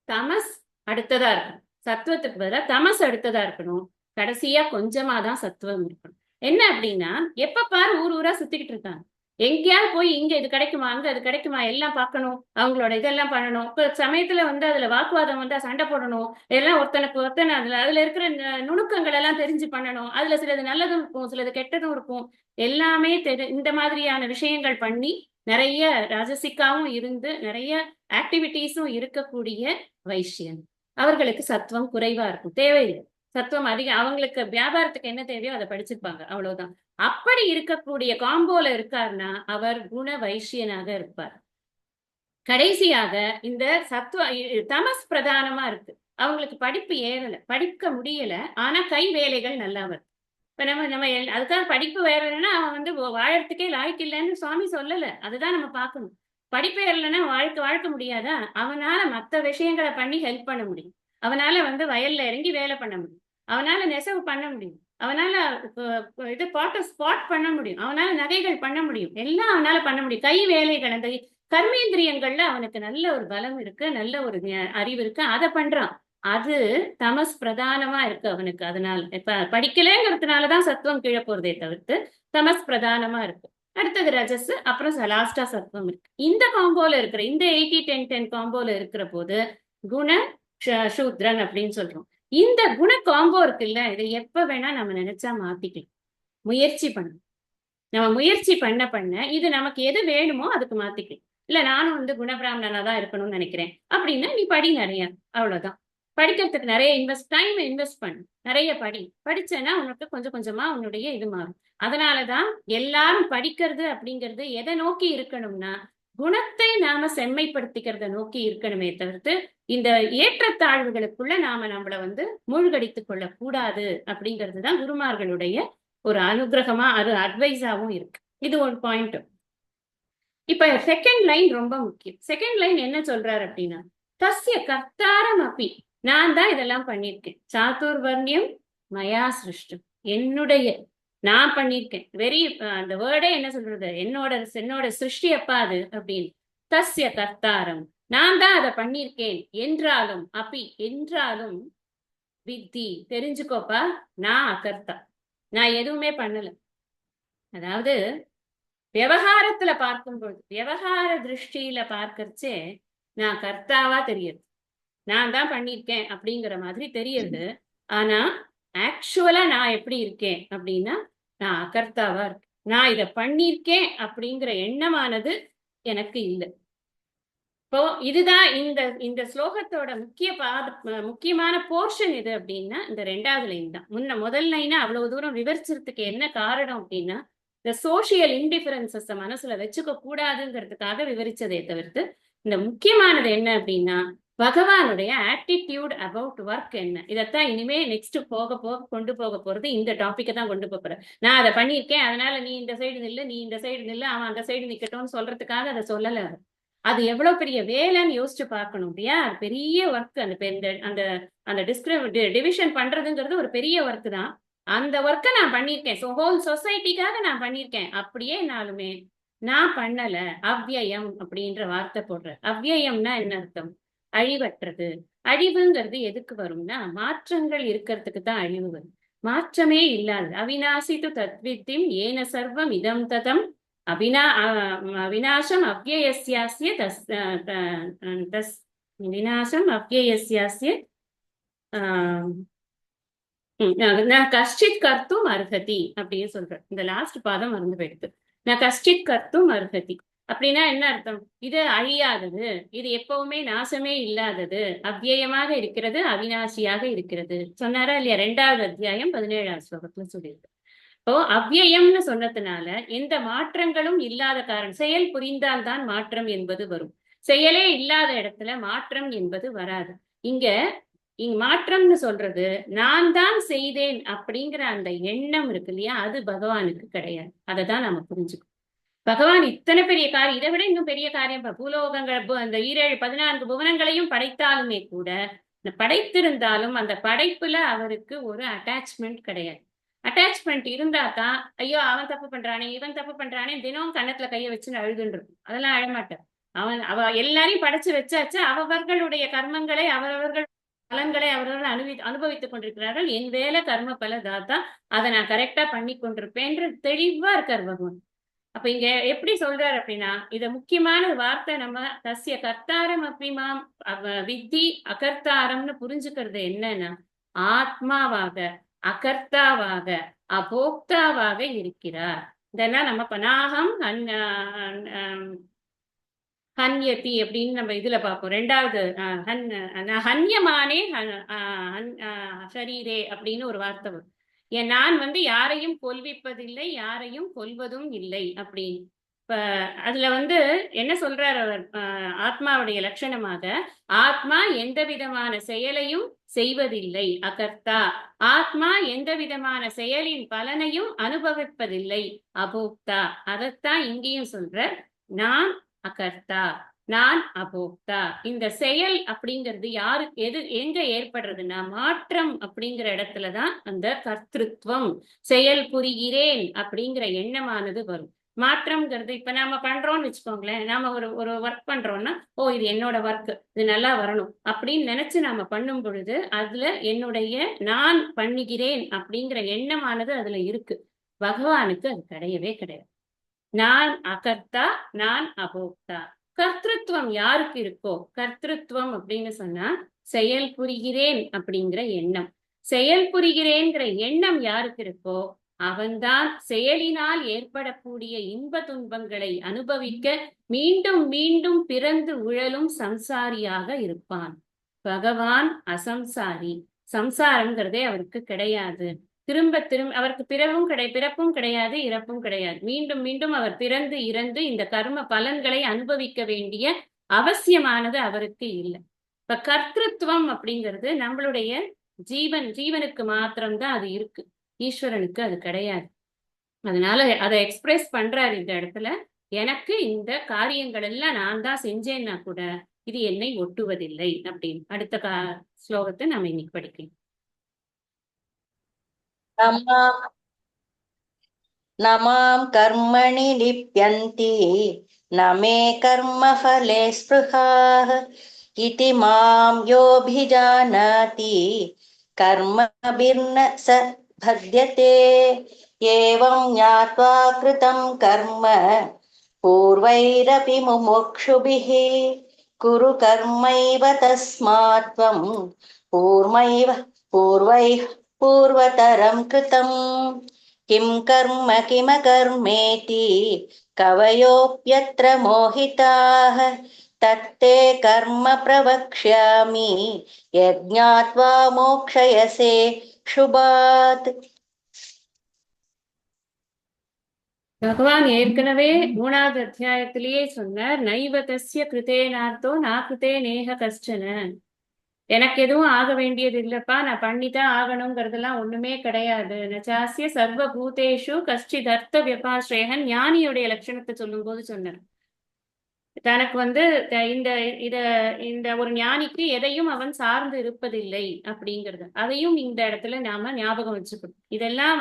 தமஸ் அடுத்ததா இருக்கணும். சத்துவத்துக்கு பதிலாக தமஸ் அடுத்ததா இருக்கணும். கடைசியா கொஞ்சமா தான் சத்துவம் இருக்கணும். என்ன அப்படின்னா எப்ப பாரு ஊர் ஊரா சுத்திக்கிட்டு இருக்காங்க. எங்கேயாவது போய் இங்க இது கிடைக்குமா, அங்க அது கிடைக்குமா, எல்லாம் பார்க்கணும், அவங்களோட இதெல்லாம் பண்ணணும். இப்ப சமயத்துல வந்து அதுல வாக்குவாதம் வந்தா சண்டை போடணும், எல்லாம் ஒருத்தனுக்கு ஒருத்தனை அதுல இருக்கிற நுணுக்கங்கள் எல்லாம் தெரிஞ்சு பண்ணணும். அதுல சிலது நல்லதும் இருக்கும், சிலது கெட்டதும் இருக்கும். எல்லாமே இந்த மாதிரியான விஷயங்கள் பண்ணி நிறைய ராஜசிக்காவும் இருந்து நிறைய ஆக்டிவிட்டிஸும் இருக்கக்கூடிய வைஷ்யன். அவர்களுக்கு சத்துவம் குறைவா இருக்கும், தேவையில்லை. சத்துவம் அதிகம், அவங்களுக்கு வியாபாரத்துக்கு என்ன தேவையோ அதை படிச்சிருப்பாங்க, அவ்வளவுதான். அப்படி இருக்கக்கூடிய காம்போல இருக்காருன்னா அவர் குண வைஷ்யனாக இருப்பார். கடைசியாக இந்த தமஸ் பிரதானமா இருக்கு, அவங்களுக்கு படிப்பு ஏறல, படிக்க முடியல, ஆனா கை வேலைகள் நல்லா வருது. இப்ப நம்ம அதுக்காக படிப்பு வேறலைன்னா அவன் வந்து வாழறதுக்கே லாய்க்கு இல்லைன்னு சுவாமி சொல்லல. அதுதான் நம்ம பார்க்கணும். படிப்பு ஏறலைன்னா வாழ்க்க முடியாதா? அவனால மற்ற விஷயங்களை பண்ணி ஹெல்ப் பண்ண முடியும். அவனால வந்து வயல்ல இறங்கி வேலை பண்ண முடியும். அவனால நெசவு பண்ண முடியும். அவனால இது ஸ்பாட் பண்ண முடியும். அவனால நகைகள் பண்ண முடியும். எல்லாம் அவனால பண்ண முடியும். கை வேலைகள், அந்த கர்மேந்திரியங்கள்ல அவனுக்கு நல்ல ஒரு பலம் இருக்கு, நல்ல ஒரு அறிவு இருக்கு, அதை பண்றான். அது தமஸ் பிரதானமா இருக்கு அவனுக்கு. அதனால இப்ப படிக்கலைங்கிறதுனாலதான் சத்துவம் கீழே போறதே தவிர்த்து தமஸ் பிரதானமா இருக்கு. அடுத்தது ரஜஸ், அப்புறம் லாஸ்டா சத்துவம் இருக்கு. இந்த காம்போல இருக்கிற இந்த 80-10-10 காம்போல இருக்கிற போது குண சூத்ரன் அப்படின்னு சொல்றோம். இந்த குண காம்போ இருக்குல்ல, இதை எப்ப வேணா நம்ம நினைச்சா மாத்திக்கலாம். முயற்சி பண்ணணும். நம்ம முயற்சி பண்ண இது நமக்கு எது வேணுமோ அதுக்கு மாத்திக்கலாம். இல்ல நானும் வந்து குணபிராமணனா தான் இருக்கணும்னு நினைக்கிறேன் அப்படின்னா நீ படி நிறைய, அவ்வளவுதான். படிக்கிறதுக்கு நிறைய டைம் இன்வெஸ்ட் பண்ணு, நிறைய படிச்சேன்னா உனக்கு கொஞ்சம் கொஞ்சமா உன்னுடைய இது மாறும். அதனாலதான் எல்லாரும் படிக்கிறது அப்படிங்கிறது எதை நோக்கி இருக்கணும்னா குணத்தை நாம செம்மைப்படுத்திக்கிறத நோக்கி இருக்கணுமே தவிர்த்து இந்த ஏற்றத்தாழ்வுகளுக்குள்ள நாம நம்மள வந்து மூழ்கடித்துக் கொள்ள கூடாது அப்படிங்கிறதுதான் குருமார்களுடைய ஒரு அனுகிரகமா, அது அட்வைஸாவும் இருக்கு. இது ஒரு பாயிண்ட். இப்ப செகண்ட் லைன் ரொம்ப முக்கியம். செகண்ட் லைன் என்ன சொல்றாரு அப்படின்னா, தஸ்ய கர்த்தாரம் அப்பி, நான் தான் இதெல்லாம் பண்ணியிருக்கேன். சாதுர்வர்ணியம் மயா சிருஷ்டம், என்னுடைய நான் பண்ணியிருக்கேன். அந்த வேர்டே என்ன சொல்றது, என்னோட சிருஷ்டி அப்பா அது அப்படின்னு. தஸ்ய கர்த்தாரம், நான் தான் அதை பண்ணியிருக்கேன். என்றாலும் அப்பி, என்றாலும் வித்தி, தெரிஞ்சுக்கோப்பா, நான் அகர்த்தா, நான் எதுவுமே பண்ணல. அதாவது விவகாரத்துல பார்க்கும்போது, விவகார திருஷ்டியில பார்க்கறச்சே நான் கர்த்தாவா தெரியுது, நான் தான் பண்ணியிருக்கேன் அப்படிங்கிற மாதிரி தெரியுது. ஆனா ஆக்சுவலா நான் எப்படி இருக்கேன் அப்படின்னா நான் அகர்த்தாவா இருக்கேன். நான் இதை பண்ணியிருக்கேன் அப்படிங்கிற எண்ணமானது எனக்கு இல்லை. இப்போ இதுதான் இந்த ஸ்லோகத்தோட முக்கியமான போர்ஷன் எது அப்படின்னா இந்த 2வது லைன் தான். முதல் லைனா அவ்வளவு தூரம் விவரிச்சதுக்கு என்ன காரணம் அப்படின்னா இந்த சோசியல் இன்டிஃபரன்சஸ் மனசுல வச்சுக்க கூடாதுங்கிறதுக்காக விவரிச்சதை தவிர்த்து இந்த முக்கியமானது என்ன அப்படின்னா பகவானுடைய ஆட்டிடியூட் அபவுட் ஒர்க் என்ன. இதைத்தான் இனிமே நெக்ஸ்ட் போக கொண்டு போக போறது. இந்த டாபிக்கை தான் கொண்டு போறேன். நான் அதை பண்ணியிருக்கேன், அதனால நீ இந்த சைடு நில்லு, நீ இந்த சைடு நில்லு, அவன் அந்த சைடு நிக்கட்டும்னு சொல்றதுக்காக அதை சொல்லல. அது எவ்வளவு பெரிய வேலைன்னு யோசிச்சு பார்க்கணும் இல்லையா? பெரிய ஒர்க். அந்த டிவிஷன் பண்றதுங்கிறது ஒரு பெரிய ஒர்க் தான். அந்த ஒர்க்கை நான் பண்ணியிருக்கேன், ஹோல் சொசைட்டிக்காக நான் பண்ணியிருக்கேன். அப்படியே நாளுமே நான் பண்ணல, அவ்வியம் அப்படின்ற வார்த்தை போடுற. அவ்வியம்னா என்ன அர்த்தம்? அழிவற்றது. அழிவுங்கிறது எதுக்கு வரும்னா மாற்றங்கள் இருக்கிறதுக்கு தான் அழிவு வரும். மாற்றமே இல்லாது அவிநாசி து தத்வித்திம் ஏன சர்வம் இதம் ததம் விநாசம் அவ்யயஸ்யாஸ்ய விநாசம் அவ்யயஸ்யாஸ்ய நான் கஷ்டித் கர்த்தும் அர்ஹதி அப்படின்னு சொல்றேன். இந்த லாஸ்ட் பாதம் மறந்து போயிடுது. நான் கஷ்டித் கர்த்தும் அர்ஹதி அப்படின்னா என்ன அர்த்தம்? இது அழியாதது, இது எப்பவுமே நாசமே இல்லாதது, அவ்வியமாக இருக்கிறது, அவிநாசியாக இருக்கிறது சொன்னாரா இல்லையா? 2வது அத்தியாயம் 17வது ஸ்லோகத்துல சொல்லியிருக்கு. இப்போ அவ்யயம்னு சொன்னதுனால எந்த மாற்றங்களும் இல்லாத காரணம், செயல் புரிந்தால்தான் மாற்றம் என்பது வரும். செயலே இல்லாத இடத்துல மாற்றம் என்பது வராது. இங்க இங்க மாற்றம்னு சொல்றது நான் தான் செய்தேன் அப்படிங்கிற அந்த எண்ணம் இருக்கு இல்லையா, அது பகவானுக்கு கிடையாது. அதை தான் நம்ம புரிஞ்சுக்கணும். பகவான் இத்தனை பெரிய காரியம், இதை விட இன்னும் பெரிய காரியம், பூலோகங்கள் அந்த 14 புவனங்களையும் படைத்தாலுமே கூட, படைத்திருந்தாலும் அந்த படைப்புல அவருக்கு ஒரு அட்டாச்மெண்ட் கிடையாது. அட்டாச்மெண்ட் இருந்தா தான் ஐயோ அவன் தப்பு பண்றானே இவன் தப்பு பண்றானே தினம் கன்னத்துல கைய வச்சுன்னு அழுதுன்னு இருக்கும். அதெல்லாம் அழமாட்டார். அவ எல்லாரையும் படைச்சு வச்சாச்சு, அவர்களுடைய கர்மங்களை அவரவர்கள் பலன்களை அவரவர்கள் அனுபவித்துக் கொண்டிருக்கிறார்கள். என் வேலை கர்ம பல தாத்தா, அதை நான் கரெக்டா பண்ணி கொண்டிருப்பேன் தெளிவா இருக்கார் பகவான். அப்ப இங்க எப்படி சொல்றாரு அப்படின்னா, இத முக்கியமான வார்த்தை, நம்ம தஸ்ய கர்த்தாரம் அப்பிமாம் வித்தி அகர்த்தாரம்னு புரிஞ்சுக்கிறது என்னன்னா, ஆத்மாவாக அகர்த்தாவாக அபோக்தாவாக இருக்கிறார். இதெல்லாம் நம்ம பனாகம் ஹன்யதி அப்படின்னு நம்ம இதுல பார்ப்போம். ரெண்டாவது ஹன்யமானே ஷரீரே அப்படின்னு ஒரு வார்த்தை வரும். நான் யாரையும் கொல்விப்பதில்லை, யாரையும் கொல்வதும் இல்லை அப்படின்னு. இப்ப அதுல என்ன சொல்றார் அவர், ஆத்மாவுடைய லட்சணமாக, ஆத்மா எந்த விதமான செயலையும் செய்வதில்லை அகர்த்தா, ஆத்மா எந்த விதமான செயலின் பலனையும் அனுபவிப்பதில்லை அபோக்தா. அதைத்தான் இங்கேயும் சொல்ற, நான் அகர்த்தா நான் அபோக்தா. இந்த செயல் அப்படிங்கிறது யாருக்கு எங்க ஏற்படுறதுன்னா, மாற்றம் அப்படிங்கிற இடத்துலதான் அந்த கர்த்திருவம், செயல் புரிகிறேன் அப்படிங்கிற எண்ணமானது வரும். மாற்றம்ங்கிறது இப்ப நாம பண்றோம்னு வச்சுக்கோங்களேன், நாம ஒரு ஒரு ஒர்க் பண்றோம்னா, ஓ இது என்னோட ஒர்க், இது நல்லா வரணும் அப்படின்னு நினைச்சு நாம பண்ணும் பொழுது அதுல என்னுடைய நான் பண்ணுகிறேன் அப்படிங்கிற எண்ணமானது அதுல இருக்கு. பகவானுக்கு அது கிடையவே கிடையாது. நான் அகர்த்தா நான் அபோக்தா. கர்த்திருவம் யாருக்கு இருக்கோ, கர்த்திருவம் அப்படின்னு சொன்னா செயல் புரிகிறேன் அப்படிங்கிற எண்ணம், செயல் புரிகிறேங்கிற எண்ணம் யாருக்கு இருக்கோ அவன்தான் செயலினால் ஏற்படக்கூடிய இன்ப துன்பங்களை அனுபவிக்க மீண்டும் மீண்டும் பிறந்து உழலும் சம்சாரியாக இருப்பான். பகவான் அசம்சாரி, சம்சாரம்ங்கிறதே அவருக்கு கிடையாது. திரும்ப அவருக்கு பிறப்பும் கிடையாது, இறப்பும் கிடையாது. மீண்டும் மீண்டும் அவர் பிறந்து இறந்து இந்த கர்ம பலன்களை அனுபவிக்க வேண்டிய அவசியமானது அவருக்கு இல்லை. இப்ப கர்த்திருவம் அப்படிங்கிறது நம்மளுடைய ஜீவனுக்கு மாத்திரம்தான் அது இருக்கு, ஈஸ்வரனுக்கு அது கிடையாது. அதனால அதை எக்ஸ்பிரஸ் பண்றாரு இந்த இடத்துல, எனக்கு இந்த காரியங்கள் எல்லாம் நான் தான் செஞ்சேன்னா கூட இது என்னை ஒட்டுவதில்லை அப்படின்னு. அடுத்த ஸ்லோகத்தை நம்ம இன்னைக்கு படிக்கலாம். நமாம் கர்மணி லிப்யந்தி நமே கர்மஃபலே ஸ்பிருஹாः இதி மாம் யோபிஜானாதி கர்மபிர்ன ச பத்யதே ஏவம் ஞாத்வா கிருதம் கர்ம பூர்வைரபி முமுக்ஷுபிः குரு கர்மைவ தஸ்மாத் த்வம் பூர்வதரம் கிருதம் கிம் கர்ம கிமகர்மேதி கவயோப்யத்ர மோஹிதாः தத்தே கர்ம பிரவக்ஷ்யாமி யஜ்ஞாத்வா மோக்ஷயசே சுபாத். பகவான் ஏற்கனவே 3வது அத்தியாயத்திலேயே சொன்னார், நைவதஸ்ய கிருதேனார்த்தோ நா கிருதே நேக கஷ்டன. எனக்கு எதுவும் ஆக வேண்டியது இல்லப்பா, நான் பண்ணித்தான் ஆகணுங்கிறதெல்லாம் ஒண்ணுமே கிடையாது. நச்சாசிய சர்வ பூதேஷு கஷ்டிதர்த்த வியபாஸ்ரேகன், ஞானியுடைய லட்சணத்தை சொல்லும் போது சொன்னார், தனக்கு இந்த இத இந்த ஒரு ஞானிக்கு எதையும் அவன் சார்ந்து இருப்பதில்லை அப்படிங்கிறது, அதையும் இந்த இடத்துல நாம ஞாபகம் வச்சுக்கணும். இதெல்லாம்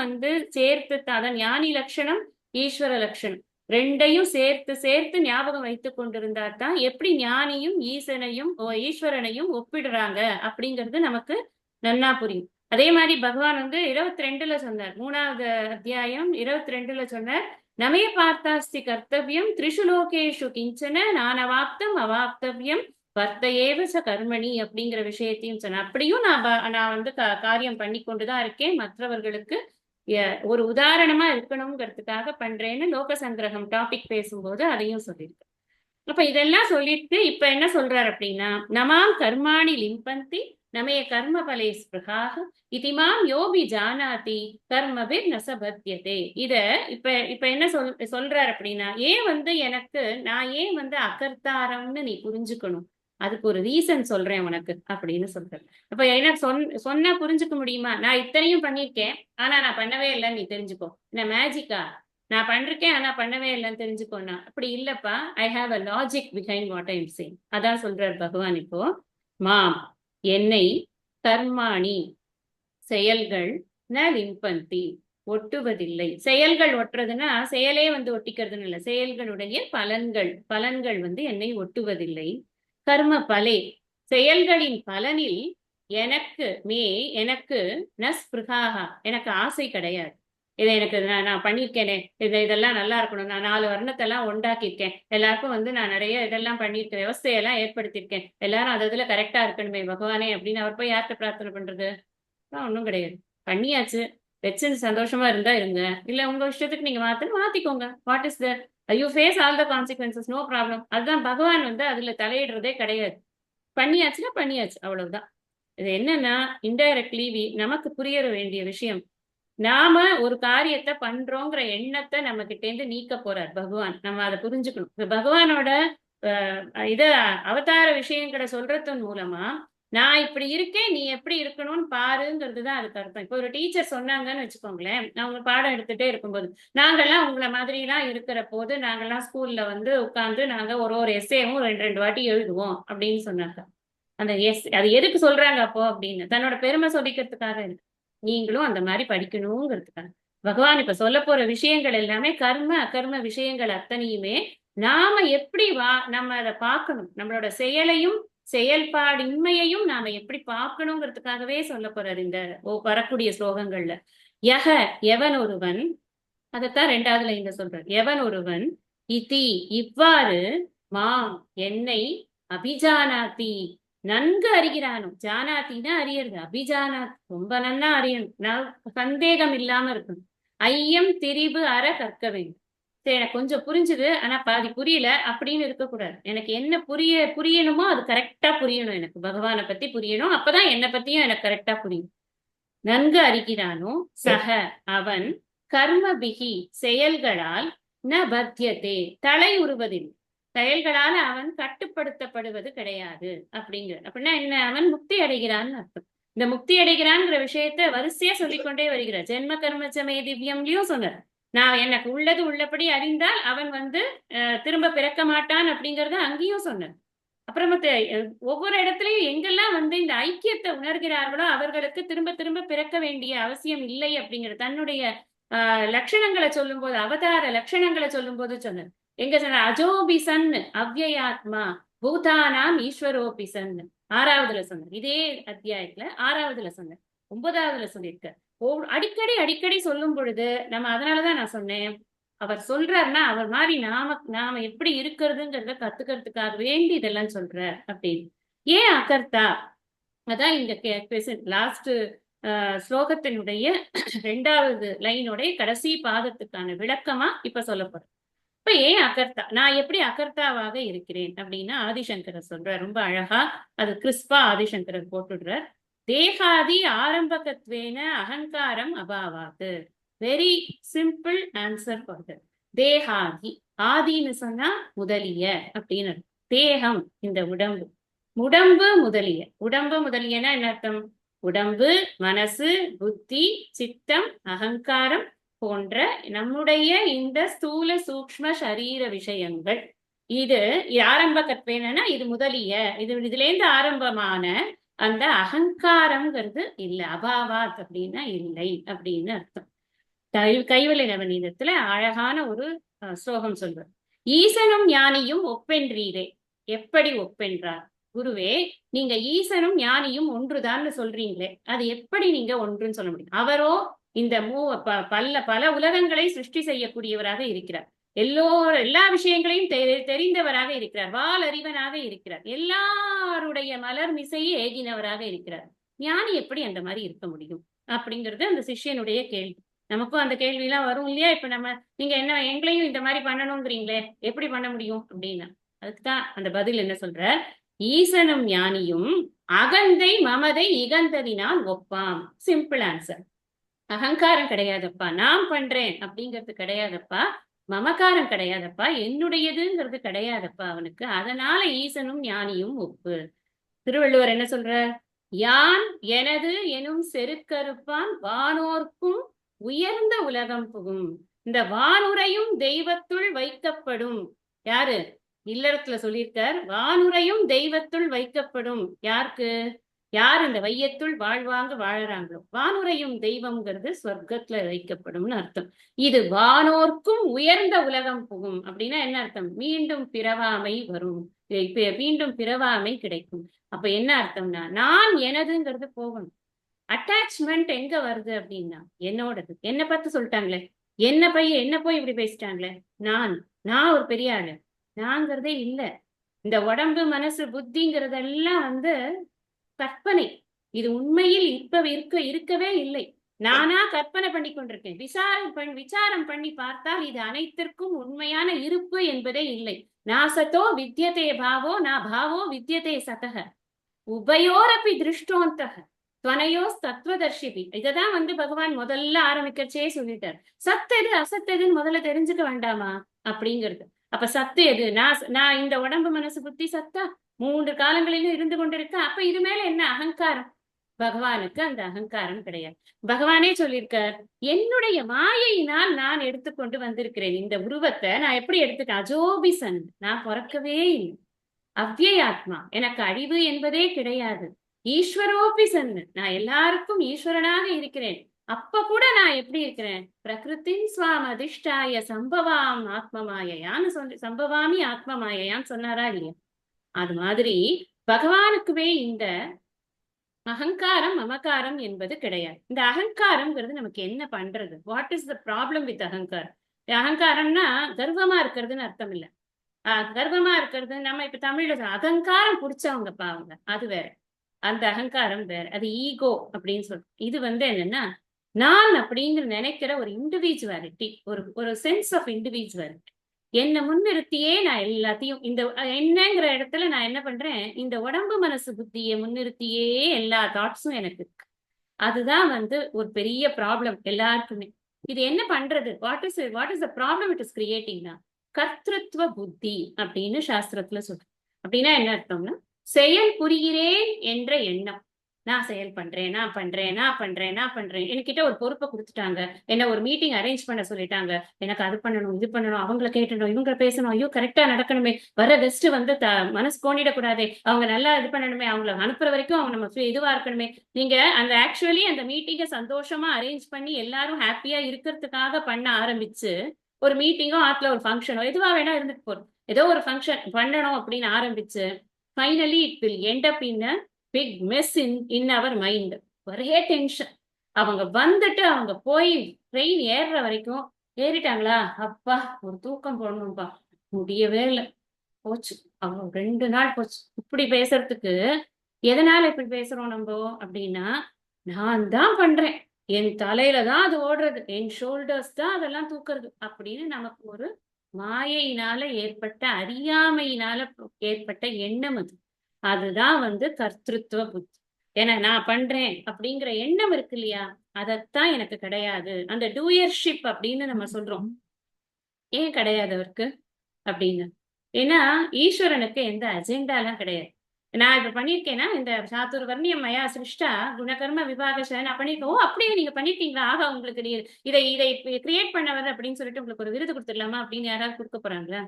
சேர்த்து அதான் ஞானி லட்சணம், ஈஸ்வர லட்சணம், ரெண்டையும் சேர்த்து ஞாபகம் வைத்துக் கொண்டிருந்தா தான் எப்படி ஞானியும் ஈஸ்வரனையும் ஒப்பிடுறாங்க அப்படிங்கிறது நமக்கு நன்னா புரியும். அதே மாதிரி பகவான் 22ல சொன்னார், 3வது அத்தியாயம் 22ல சொன்னார், நமே பார்த்தாஸ்தி கர்த்தவியம் த்ரிஷு லோகேஷு கிஞ்சன நானவாப்தம் அவாப்தவியம் வர்த்தையேவ ச கர்மணி அப்படிங்கிற விஷயத்தையும் சொன்னேன். அப்படியும் நான் காரியம் பண்ணி கொண்டுதான் இருக்கேன், மற்றவர்களுக்கு ஒரு உதாரணமா இருக்கணுங்கிறதுக்காக பண்றேன்னு லோக சங்கிரகம் டாபிக் பேசும்போது அதையும் சொல்லியிருக்கேன். அப்ப இதெல்லாம் சொல்லிட்டு இப்ப என்ன சொல்றாரு அப்படின்னா, நமாம் கர்மாணி லிம்பந்தி நமே கர்ம பலே ஸ்பிருகாக இதிமாம் யோபி ஜானாதி கர்மபிர் நசபத்தியதே. இத இப்ப என்ன சொல்றாரு அப்படின்னா, எனக்கு நான் ஏன் அகர்த்தாரம்னு நீ புரிஞ்சுக்கணும், அதுக்கு ஒரு ரீசன் சொல்றேன் உனக்கு அப்படின்னு சொல்றேன். அப்ப எனக்கு சொன்னா புரிஞ்சுக்க முடியுமா? நான் இத்தனையும் பண்ணிருக்கேன், ஆனா நான் பண்ணவே இல்லைன்னு நீ தெரிஞ்சுக்கோ. என்ன மேஜிக்கா? நான் பண்றேன் ஆனா பண்ணவே இல்லைன்னு தெரிஞ்சுக்கோனா? அப்படி இல்லப்பா. I have a logic behind what I am saying. அதான் சொல்றார் பகவான் இப்போ. மாம் என்னை, கர்மாணி செயல்கள், ந லிம்பந்தி ஒட்டுவதில்லை. செயல்கள் ஒட்டுறதுன்னா செயலே ஒட்டிக்கிறதுன்னு இல்லை, செயல்களுடைய பலன்கள் என்னை ஒட்டுவதில்லை. கர்ம பலே செயல்களின் பலனில் எனக்கு நஸ்பிருகாகா எனக்கு ஆசை கிடையாது. இதை எனக்கு நான் பண்ணியிருக்கேனே, இதெல்லாம் நல்லா இருக்கணும், நான் 4 வர்ணத்தெல்லாம் உண்டாக்கியிருக்கேன், எல்லாருக்கும் நான் நிறைய இதெல்லாம் பண்ணியிருக்கேன், விவசாயெல்லாம் ஏற்படுத்தியிருக்கேன், எல்லாரும் அதுல கரெக்டா இருக்கணுமே பகவானே அப்படின்னு அவர் போய் யார்கிட்ட பிரார்த்தனை பண்றது? ஒன்றும் கிடையாது. பண்ணியாச்சு, வச்சு சந்தோஷமா இருந்தா இருங்க, இல்ல உங்க இஷ்டத்துக்கு நீங்க மாத்திக்கோங்க. What is that? You face all the consequences, no problem. அதுதான் பகவான் அதுல தலையிடுறதே கிடையாது. பண்ணியாச்சுன்னா பண்ணியாச்சு, அவ்வளவுதான். இது என்னன்னா இன்டைரக்ட்லி நமக்கு புரிய வேண்டிய விஷயம், நாம ஒரு காரியத்தை பண்றோங்கிற எண்ணத்தை நம்ம கிட்ட இருந்து நீக்க போறார் பகவான். நம்ம அதை புரிஞ்சுக்கணும். பகவானோட இத அவதார விஷயங்களை சொல்றதன் மூலமா நான் இப்படி இருக்கேன், நீ எப்படி இருக்கணும்னு பாருங்கிறது தான் அதுக்கு அர்த்தம். இப்போ ஒரு டீச்சர் சொன்னாங்கன்னு வச்சுக்கோங்களேன், அவங்க பாடம் எடுத்துட்டே இருக்கும்போது, நாங்கெல்லாம் உங்களை மாதிரி எல்லாம் இருக்கிற போது நாங்கெல்லாம் ஸ்கூல்ல உட்கார்ந்து நாங்க ஒரு எஸ்ஏவும் 2 வாட்டி எழுதுவோம் அப்படின்னு சொன்னாங்க. அந்த அது எதுக்கு சொல்றாங்க அப்போ அப்படின்னு, தன்னோட பெருமை சொல்லிக்கிறதுக்காக இருக்கு. நீங்களும் அந்த மாதிரி படிக்கணுங்கிறதுக்காக பகவான் இப்ப சொல்ல போற விஷயங்கள் எல்லாமே கர்ம அகர்ம விஷயங்கள் அத்தனையுமே நாம எப்படி நம்ம அதை பார்க்கணும், நம்மளோட செயலையும் செயல்பாடின்மையையும் நாம எப்படி பார்க்கணுங்கிறதுக்காகவே சொல்ல போறாரு இந்த வரக்கூடிய ஸ்லோகங்கள்ல. எவன் ஒருவன், அதைத்தான் 2வது லைன்ல சொல்றார். எவன் ஒருவன் இதி இவ்வாறு மாம் என்னை அபிஜானாதி நன்கு அறிகிறானோ, ஜானாத்தின்னா அறியறது, அபிஜானாத் ரொம்ப நன்னா அறியணும், நான் சந்தேகம் இல்லாம இருக்கணும். ஐயம் திரிபு அற கற்க வேண்டும். சரி எனக்கு கொஞ்சம் புரிஞ்சுது ஆனா பாதி புரியல அப்படின்னு இருக்கக்கூடாது. எனக்கு என்ன புரியணுமோ அது கரெக்டா புரியணும், எனக்கு பகவானை பத்தி புரியணும், அப்பதான் என்னை பத்தியும் எனக்கு கரெக்டா புரியும். நன்கு அறிகிறானோ சக அவன் கர்மபிகி செயல்களால் ந பத்தியதே தலை உருவதில்லை, செயல்களால் அவன் கட்டுப்படுத்தப்படுவது கிடையாது அப்படிங்கிற. அப்படின்னா என்ன? அவன் முக்தி அடைகிறான்னு அர்த்தம். இந்த முக்தி அடைகிறான்ங்கிற விஷயத்த வரிசையா சொல்லிக்கொண்டே வருகிறார். ஜென்ம கர்மச்சமே திவ்யம்லயும் சொன்னார், நான் எனக்கு உள்ளது உள்ளபடி அறிந்தால் அவன் திரும்ப பிறக்க மாட்டான் அப்படிங்கறத அங்கேயும் சொன்னார். அப்புறமத்த ஒவ்வொரு இடத்துலயும் எங்கெல்லாம் இந்த ஐக்கியத்தை உணர்கிறார்களோ அவர்களுக்கு திரும்ப திரும்ப பிறக்க வேண்டிய அவசியம் இல்லை அப்படிங்கிற தன்னுடைய லட்சணங்களை சொல்லும் போது, அவதார லட்சணங்களை சொல்லும் போது சொன்னார். எங்க சொன்ன அஜோபிசன் அவ்யயாத்மா பூதானாம் ஈஸ்வரோபிசன் 6வதுல சொன்னார். இதே அத்தியாயத்துல 6வதுல சொன்னார், 9வதுல சொல்லியிருக்க. அடிக்கடி சொல்லும் பொழுது நம்ம, அதனாலதான் நான் சொன்னேன், அவர் சொல்றாருன்னா அவர் மாதிரி நாம எப்படி இருக்கிறதுங்கிறத கத்துக்கிறதுக்காக வேண்டி இதெல்லாம் சொல்றார் அப்படின்னு. ஏன் அகர்த்தா? அதான் இந்த லாஸ்ட் ஸ்லோகத்தினுடைய 2வது லைனுடைய கடைசி பாதத்துக்கான விளக்கமா இப்ப சொல்லப்படும். இப்ப ஏன் அகர்த்தா, நான் எப்படி அகர்த்தாவாக இருக்கிறேன் அப்படின்னா ஆதிசங்கரர் சொல்றார் ரொம்ப அழகா. அது கிறிஸ்பா ஆதிசங்கரர் போட்டுடுறார். தேகாதி ஆரம்பகத்வேன அகங்காரம் அபாவாது. Very simple answer for that. தேகாதி, ஆதின்னு சொன்னா முதலிய அப்படின்னு. தேகம் இந்த உடம்பு, உடம்பு முதலியனா என்ன அர்த்தம்? உடம்பு, மனசு, புத்தி, சித்தம், அகங்காரம் போன்ற நம்முடைய இந்த ஸ்தூல சூக்ஷ்ம சரீர விஷயங்கள், இது ஆரம்ப கற்பேனா, இது முதலிய, இதுல இருந்து ஆரம்பமான அந்த அகங்காரம்ங்கிறது இல்ல, அபாவாத் அப்படின்னா இல்லை அப்படின்னு அர்த்தம். கைவல்ய நவநீதத்துல அழகான ஒரு ஸ்லோகம் சொல்வார். ஈசனும் ஞானியும் ஒப்பென்றீரே, எப்படி ஒப்பென்றார்? குருவே, நீங்க ஈசனும் ஞானியும் ஒன்றுதான் சொல்றீங்களே, அது எப்படி நீங்க ஒன்றுன்னு சொல்ல முடியும்? அவரோ இந்த பல உலகங்களை சிருஷ்டி செய்யக்கூடியவராக இருக்கிறார், எல்லா விஷயங்களையும் தெரிந்தவராக இருக்கிறார், வாலறிவனாக இருக்கிறார், எல்லாருடைய மலர் மிசையை ஏகினவராக இருக்கிறார். ஞானி எப்படி அந்த மாதிரி இருக்க முடியும் அப்படிங்கிறது அந்த சிஷ்யனுடைய கேள்வி. நமக்கும் அந்த கேள்வி எல்லாம் வரும் இல்லையா? இப்ப நீங்க என்ன எங்களையும் இந்த மாதிரி பண்ணணுங்கிறீங்களே, எப்படி பண்ண முடியும் அப்படின்னா அதுக்குதான் அந்த பதில் என்ன சொல்ற? ஈசனும் ஞானியும் அகந்தை மமதை இகந்ததினால் ஒப்பாம். Simple answer. அகங்காரம் கிடையாதப்பா, நான் பண்றேன் அப்படிங்கிறது கிடையாதப்பா, மமகாரம் கிடையாதப்பா, என்னுடையதுங்கிறது கிடையாதப்பா அவனுக்கு. அதனால ஈசனும் ஞானியும் ஒப்பு. திருவள்ளுவர் என்ன சொல்றார்? யான் எனது எனும் செருக்கறுப்பான் வானோர்க்கும் உயர்ந்த உலகம் புகும். இந்த வானுரையும் தெய்வத்துள் வைக்கப்படும். யாரு? இல்லறத்துல சொல்லியிருக்கார், வானுரையும் தெய்வத்துள் வைக்கப்படும். யாருக்கு? யார் இந்த வையத்துள் வாழ்வாங்க வாழறாங்களோ, வானுரையும் தெய்வம்ங்கிறது சொர்க்கத்துல வைக்கப்படும்னு அர்த்தம். இது வானோர்க்கும் உயர்ந்த உலகம் புகும் அப்படின்னா என்ன அர்த்தம்? மீண்டும் பிறவாமை வரும், மீண்டும் பிறவாமை கிடைக்கும். அப்ப என்ன அர்த்தம்னா, நான் எனதுங்கிறது போகணும். அட்டாச்மெண்ட் எங்க வருது அப்படின்னா என்னோடது. என்ன பார்த்து சொல்லிட்டாங்களே, என்ன பையன் என்ன போய் இப்படி பேசிட்டாங்களே, நான் நான் ஒரு பெரிய ஆளு, நாங்கிறதே இல்ல. இந்த உடம்பு மனசு புத்திங்கிறதெல்லாம் கற்பனை. இது உண்மையில் இருக்கவே இல்லை. நானா கற்பனை பண்ணி கொண்டிருக்கேன். விசாரம் பண்ணி பார்த்தால் இது அனைத்திற்கும் உண்மையான இருப்பு என்பதே இல்லை. நாசத்தோ வித்யதே பாவோ நா பாவோ வித்யதே சதக உபயோரப்பி திருஷ்டோந்தக துவனையோ தத்துவதர்ஷிபி. இததான் பகவான் முதல்ல ஆரம்பிக்கச்சே சொல்லிட்டார். சத்து எது அசத்து எதுன்னு முதல்ல தெரிஞ்சுக்க வேண்டாமா அப்படிங்கிறது. அப்ப சத்து எது? நான் இந்த உடம்பு மனசு புத்தி சத்தா 3 காலங்களிலும் இருந்து கொண்டிருக்க. அப்ப இது மேல என்ன அகங்காரம்? பகவானுக்கு அந்த அகங்காரம் கிடையாது. பகவானே சொல்லியிருக்கார், என்னுடைய மாயையினால் நான் எடுத்துக்கொண்டு வந்திருக்கிறேன் இந்த உருவத்தை. நான் எப்படி எடுத்துட்டேன்? அஜோபிசன், நான் பிறக்கவே இல்லை. அவ்யயாத்மா, எனக்கு அழிவு என்பதே கிடையாது. ஈஸ்வரோபி சன்னு, நான் எல்லாருக்கும் ஈஸ்வரனாக இருக்கிறேன். அப்ப கூட நான் எப்படி இருக்கிறேன்? பிரகிருத்தின் ஸ்வாம் அதிஷ்டாய சம்பவாம் ஆத்மமாயான்னு சொல்லி, சம்பவாமி ஆத்மமாயான்னு சொன்னாரா இல்லையா? அது மாதிரி பகவானுக்குவே இந்த அகங்காரம் மமகாரம் என்பது கிடையாது. இந்த அகங்காரம்ங்கிறது நமக்கு என்ன பண்றது? What is the problem with அகங்காரம்? அகங்காரம்னா கர்வமா இருக்கிறதுன்னு அர்த்தம் இல்ல. கர்வமா இருக்கிறது நம்ம இப்ப தமிழ்ல அகங்காரம் புடிச்சவங்கப்பா அவங்க, அது வேற. அந்த அகங்காரம் வேற, அது ஈகோ அப்படின்னு சொல்றோம். இது என்னன்னா, நான் அப்படிங்கிற நினைக்கிற ஒரு இண்டிவிஜுவாலிட்டி, ஒரு சென்ஸ் ஆஃப் இண்டிவிஜுவாலிட்டி. என்னை முன்னிறுத்தியே நான் எல்லாத்தையும் இந்த என்னங்கிற இடத்துல நான் என்ன பண்றேன்? இந்த உடம்பு மனசு புத்தியை முன்னிறுத்தியே எல்லா தாட்ஸும் எனக்கு இருக்கு. அதுதான் ஒரு பெரிய ப்ராப்ளம் எல்லாருக்குமே. இது என்ன பண்றது? What is the problem it is கிரியேட்டிங்னா கர்த்திருவ புத்தி அப்படின்னு சாஸ்திரத்துல சொல்றோம். அப்படின்னா என்ன அர்த்தம்னா, செயல் புரிகிறேன் என்ற எண்ணம். நான் செயல் பண்றேன், நான் பண்றேன், நான் பண்றேன், நான் பண்றேன். என்கிட்ட ஒரு பொறுப்பை கொடுத்துட்டாங்க, என்ன ஒரு மீட்டிங் அரேஞ்ச் பண்ண சொல்லிட்டாங்க, எனக்கு அது பண்ணணும், இது பண்ணணும், அவங்கள கேட்டணும், இவங்க பேசணும், ஐயோ கரெக்டா நடக்கணுமே, வர கெஸ்ட் மனசு கோணிடக்கூடாதே, அவங்க நல்லா இது பண்ணணுமே, அவங்கள அனுப்புற வரைக்கும் அவங்க நம்ம இதுவா இருக்கணுமே. நீங்க ஆக்சுவலி அந்த மீட்டிங்கை சந்தோஷமா அரேஞ்ச் பண்ணி எல்லாரும் ஹாப்பியா இருக்கிறதுக்காக பண்ண ஆரம்பிச்சு, ஒரு மீட்டிங்கோ ஆத்துல ஒரு ஃபங்க்ஷனோ எதுவா வேணா இருந்துட்டு போறோம், ஏதோ ஒரு ஃபங்க்ஷன் பண்ணணும் அப்படின்னு ஆரம்பிச்சு finally it will end up in a big mess in our mind. ஒரே டென்ஷன். அவங்க அவங்க போய் ட்ரெயின் ஏறுற வரைக்கும், ஏறிட்டாங்களா அப்பா ஒரு தூக்கம் போடணும்பா, முடியவே இல்லை, போச்சு அவங்க 2 நாள் போச்சு. இப்படி பேசுறதுக்கு எதனால இப்படி பேசுறோம் நம்ம அப்படின்னா, நான் தான் பண்றேன், என் தலையில தான் அது ஓடுறது, என் ஷோல்டர்ஸ் தான் அதெல்லாம் தூக்குறது அப்படின்னு நமக்கு ஒரு மாயையினால ஏற்பட்ட, அறியாமையினால ஏற்பட்ட எண்ணம் அது. அதுதான் கர்த்திருவ புத்தி. ஏன்னா நான் பண்றேன் அப்படிங்கிற எண்ணம் இருக்கு இல்லையா, அதத்தான் எனக்கு கிடையாது. அந்த டூயர்ஷிப் அப்படின்னு நம்ம சொல்றோம். ஏன் கிடையாது அவருக்கு அப்படின்னு? ஏன்னா ஈஸ்வரனுக்கு எந்த அஜெண்டாலாம் கிடையாது. நான் இப்ப பண்ணிருக்கேன்னா, இந்த சாத்துர் வர்ணியம் மயா சிருஷ்டா குணகர்ம விபாக நான் பண்ணிருக்கேன். ஓ அப்படியே நீங்க பண்ணிருக்கீங்களா, ஆக உங்களுக்கு இதை இதை கிரியேட் பண்ணவர் அப்படின்னு சொல்லிட்டு உங்களுக்கு ஒரு விருது கொடுத்துடலாமா அப்படின்னு யாராவது கொடுக்க போறாங்களா?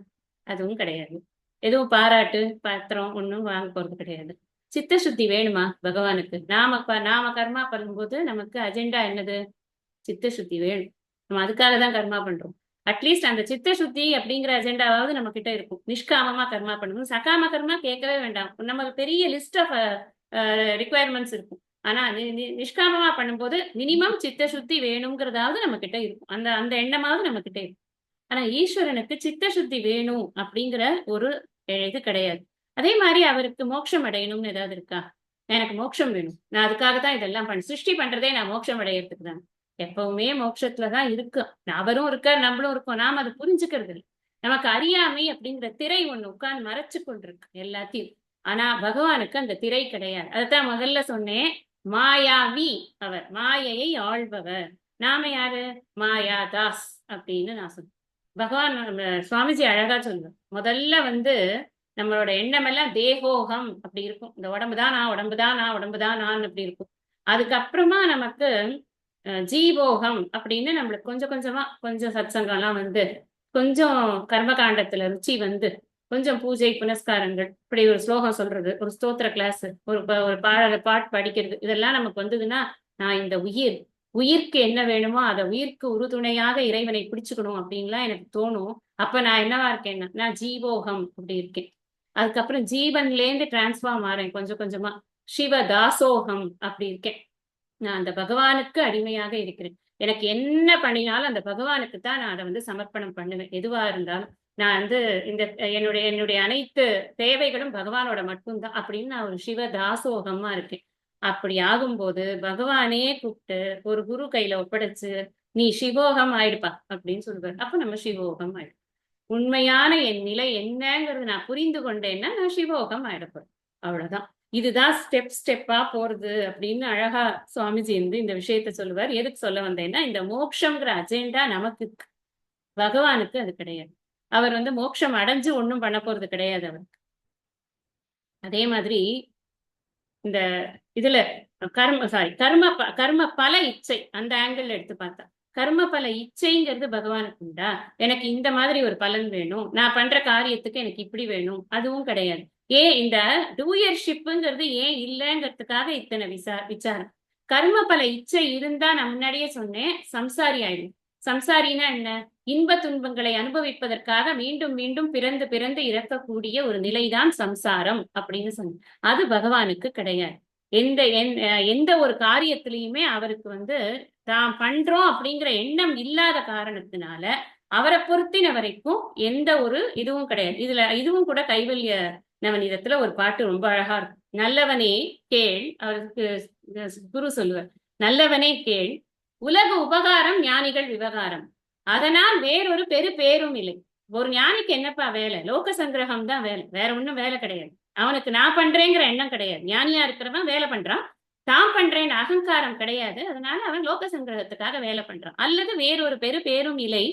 அதுவும் கிடையாது. எதுவும் பாராட்டு பாத்திரம் ஒண்ணும் வாங்க போறது கிடையாது. சித்த சுத்தி வேணுமா பகவானுக்கு? நாம கர்மா பண்ணும்போது நமக்கு அஜெண்டா என்னது? சித்த சுத்தி வேணும். நம்ம அதுக்காக தான் கர்மா பண்றோம். அட்லீஸ்ட் அந்த சித்த சுத்தி அப்படிங்கிற அஜெண்டாவது நம்ம கிட்ட இருக்கும். நிஷ்காமமா கர்மா பண்ணணும். சகாம கர்மா கேட்கவே வேண்டாம், நமக்கு பெரிய லிஸ்ட் ஆஃப் ரிக்குவயர்மெண்ட்ஸ் இருக்கும். ஆனா நிஷ்காமமா பண்ணும்போது மினிமம் சித்த சுத்தி வேணுங்கிறதாவது நம்ம கிட்ட இருக்கும். அந்த அந்த எண்ணமாவது நம்ம கிட்ட இருக்கும். ஆனா ஈஸ்வரனுக்கு சித்த சுத்தி வேணும் அப்படிங்கிற ஒரு இது கிடையாது. அதே மாதிரி அவருக்கு மோட்சம் அடையணும்னு ஏதாவது இருக்கா? எனக்கு மோட்சம் வேணும், நான் அதுக்காக தான் இதெல்லாம் சிருஷ்டி பண்றதே நான் மோட்சம் அடையறதுக்கு தான். எப்பவுமே மோட்சத்துலதான் இருக்கு. அவரும் இருக்கார், நம்மளும் இருக்கோம். நாம அதை புரிஞ்சுக்கிறது இல்லை. நமக்கு அறியாமை அப்படிங்கிற திரை ஒண்ணு உட்கார்ந்து மறைச்சு கொண்டிருக்கு எல்லாத்தையும். ஆனா பகவானுக்கு அந்த திரை கிடையாது. அதைத்தான் முதல்ல சொன்னேன். மாயாவி அவர், மாயையை ஆள்பவர். நாம யாரு? மாயா தாஸ் அப்படின்னு நான் சொன்னேன். பகவான் சுவாமிஜி அழகா சொல்லுவார். முதல்ல வந்து நம்மளோட எண்ணம் எல்லாம் தேகோகம் அப்படி இருக்கும். இந்த உடம்புதான் நான், உடம்புதான் நான், உடம்புதான் நான் அப்படி இருக்கும். அதுக்கப்புறமா நமக்கு ஜீவோகம் அப்படின்னு நம்மளுக்கு கொஞ்சம் கொஞ்சமா கொஞ்சம் சத்சங்கம்லாம் வந்து, கொஞ்சம் கர்மகாண்டத்துல ருச்சி வந்து, கொஞ்சம் பூஜை புனஸ்காரங்கள், இப்படி ஒரு ஸ்லோகம் சொல்றது, ஒரு ஸ்தோத்திர கிளாஸ், ஒரு பாட்டு படிக்கிறது, இதெல்லாம் நமக்கு வந்ததுன்னா நான் இந்த உயிருக்கு என்ன வேணுமோ அதை உயிருக்கு உறுதுணையாக இறைவனை பிடிச்சுக்கணும் அப்படின்லாம் எனக்கு தோணும். அப்ப நான் என்னவா இருக்கேன்னா நான் ஜீவோகம் அப்படி இருக்கேன். அதுக்கப்புறம் ஜீவன்லேருந்து டிரான்ஸ்ஃபார்ம் ஆறேன் கொஞ்சம் கொஞ்சமா. சிவ தாசோகம் அப்படி இருக்கேன். நான் அந்த பகவானுக்கு அடிமையாக இருக்கிறேன். எனக்கு என்ன பண்ணினாலும் அந்த பகவானுக்கு தான் நான் அதை வந்து சமர்ப்பணம் பண்ணுவேன். எதுவா இருந்தாலும் நான் வந்து இந்த என்னுடைய அனைத்து தேவைகளும் பகவானோட மட்டும்தான் அப்படின்னு நான் ஒரு சிவ தாசோகமா இருக்கேன். அப்படி ஆகும்போது பகவானே கூப்பிட்டு ஒரு குரு கையில ஒப்படைச்சு நீ சிவோகம் ஆயிடுப்பா அப்படின்னு சொல்லுவார். அப்ப நம்ம சிவோகம் ஆயிடும். உண்மையான என் நிலை என்னங்கிறது நான் புரிந்து கொண்டேன்னா நான் சிவோகம் ஆயிடப்போறேன். அவ்வளவுதான். இதுதான் ஸ்டெப்பா போறது அப்படின்னு அழகா சுவாமிஜி வந்து இந்த விஷயத்த சொல்லுவார். எதுக்கு சொல்ல வந்தேன்னா, இந்த மோட்சம்ங்கிற அஜெண்டா நமக்கு, பகவானுக்கு அது கிடையாது. அவர் வந்து மோட்சம் அடைஞ்சு ஒண்ணும் பண்ண போறது கிடையாது அவருக்கு. அதே மாதிரி இந்த இதுல கர்ம பல இச்சை அந்த ஆங்கிள் எடுத்து பார்த்தா, கர்ம பல இச்சைங்கிறது பகவானுக்கு உண்டா? எனக்கு இந்த மாதிரி ஒரு பலன் வேணும், நான் பண்ற காரியத்துக்கு எனக்கு இப்படி வேணும், அதுவும் கிடையாது. ஏன் இந்த டூயர்ஷிப்புங்கிறது ஏன் இல்லைங்கிறதுக்காக இத்தனை விசாரம். கர்ம பல இச்சை இருந்தா நான் முன்னாடியே சொன்னேன், சம்சாரி ஆயிடும். சம்சாரினா என்ன? இன்ப துன்பங்களை அனுபவிப்பதற்காக மீண்டும் மீண்டும் பிறந்து பிறந்து இறக்கக்கூடிய ஒரு நிலைதான் சம்சாரம் அப்படின்னு சொன்னேன். அது பகவானுக்கு கிடையாது. எந்த ஒரு காரியத்திலையுமே அவருக்கு வந்து தான் பண்றோம் அப்படிங்கிற எண்ணம் இல்லாத காரணத்தினால அவரை பொறுத்தின வரைக்கும் எந்த ஒரு இதுவும் கிடையாது. இதுவும் கூட கைவல்ய நவநீதத்துல ஒரு பாட்டு ரொம்ப அழகா இருக்கும். நல்லவனே கேள், அவருக்கு குரு சொல்லுவார், நல்லவனே கேள், உலக உபகாரம் ஞானிகள் விவகாரம், அதனால் வேறொரு பேரும் இல்லை. ஒரு ஞானிக்கு என்னப்பா வேலை? லோக சங்கிரகம் தான் வேலை, வேற ஒண்ணும் வேலை கிடையாது. அவனுக்கு நான் பண்றேங்கிற எண்ணம் கிடையாது. ஞானியா இருக்கிறவன் வேலை பண்றான், தான் பண்றேன் அகங்காரம் கிடையாது. அதனால அவன் லோக சங்கிரகத்துக்காக வேலை பண்றான். அல்லது வேறொரு பேரும் இல்லை,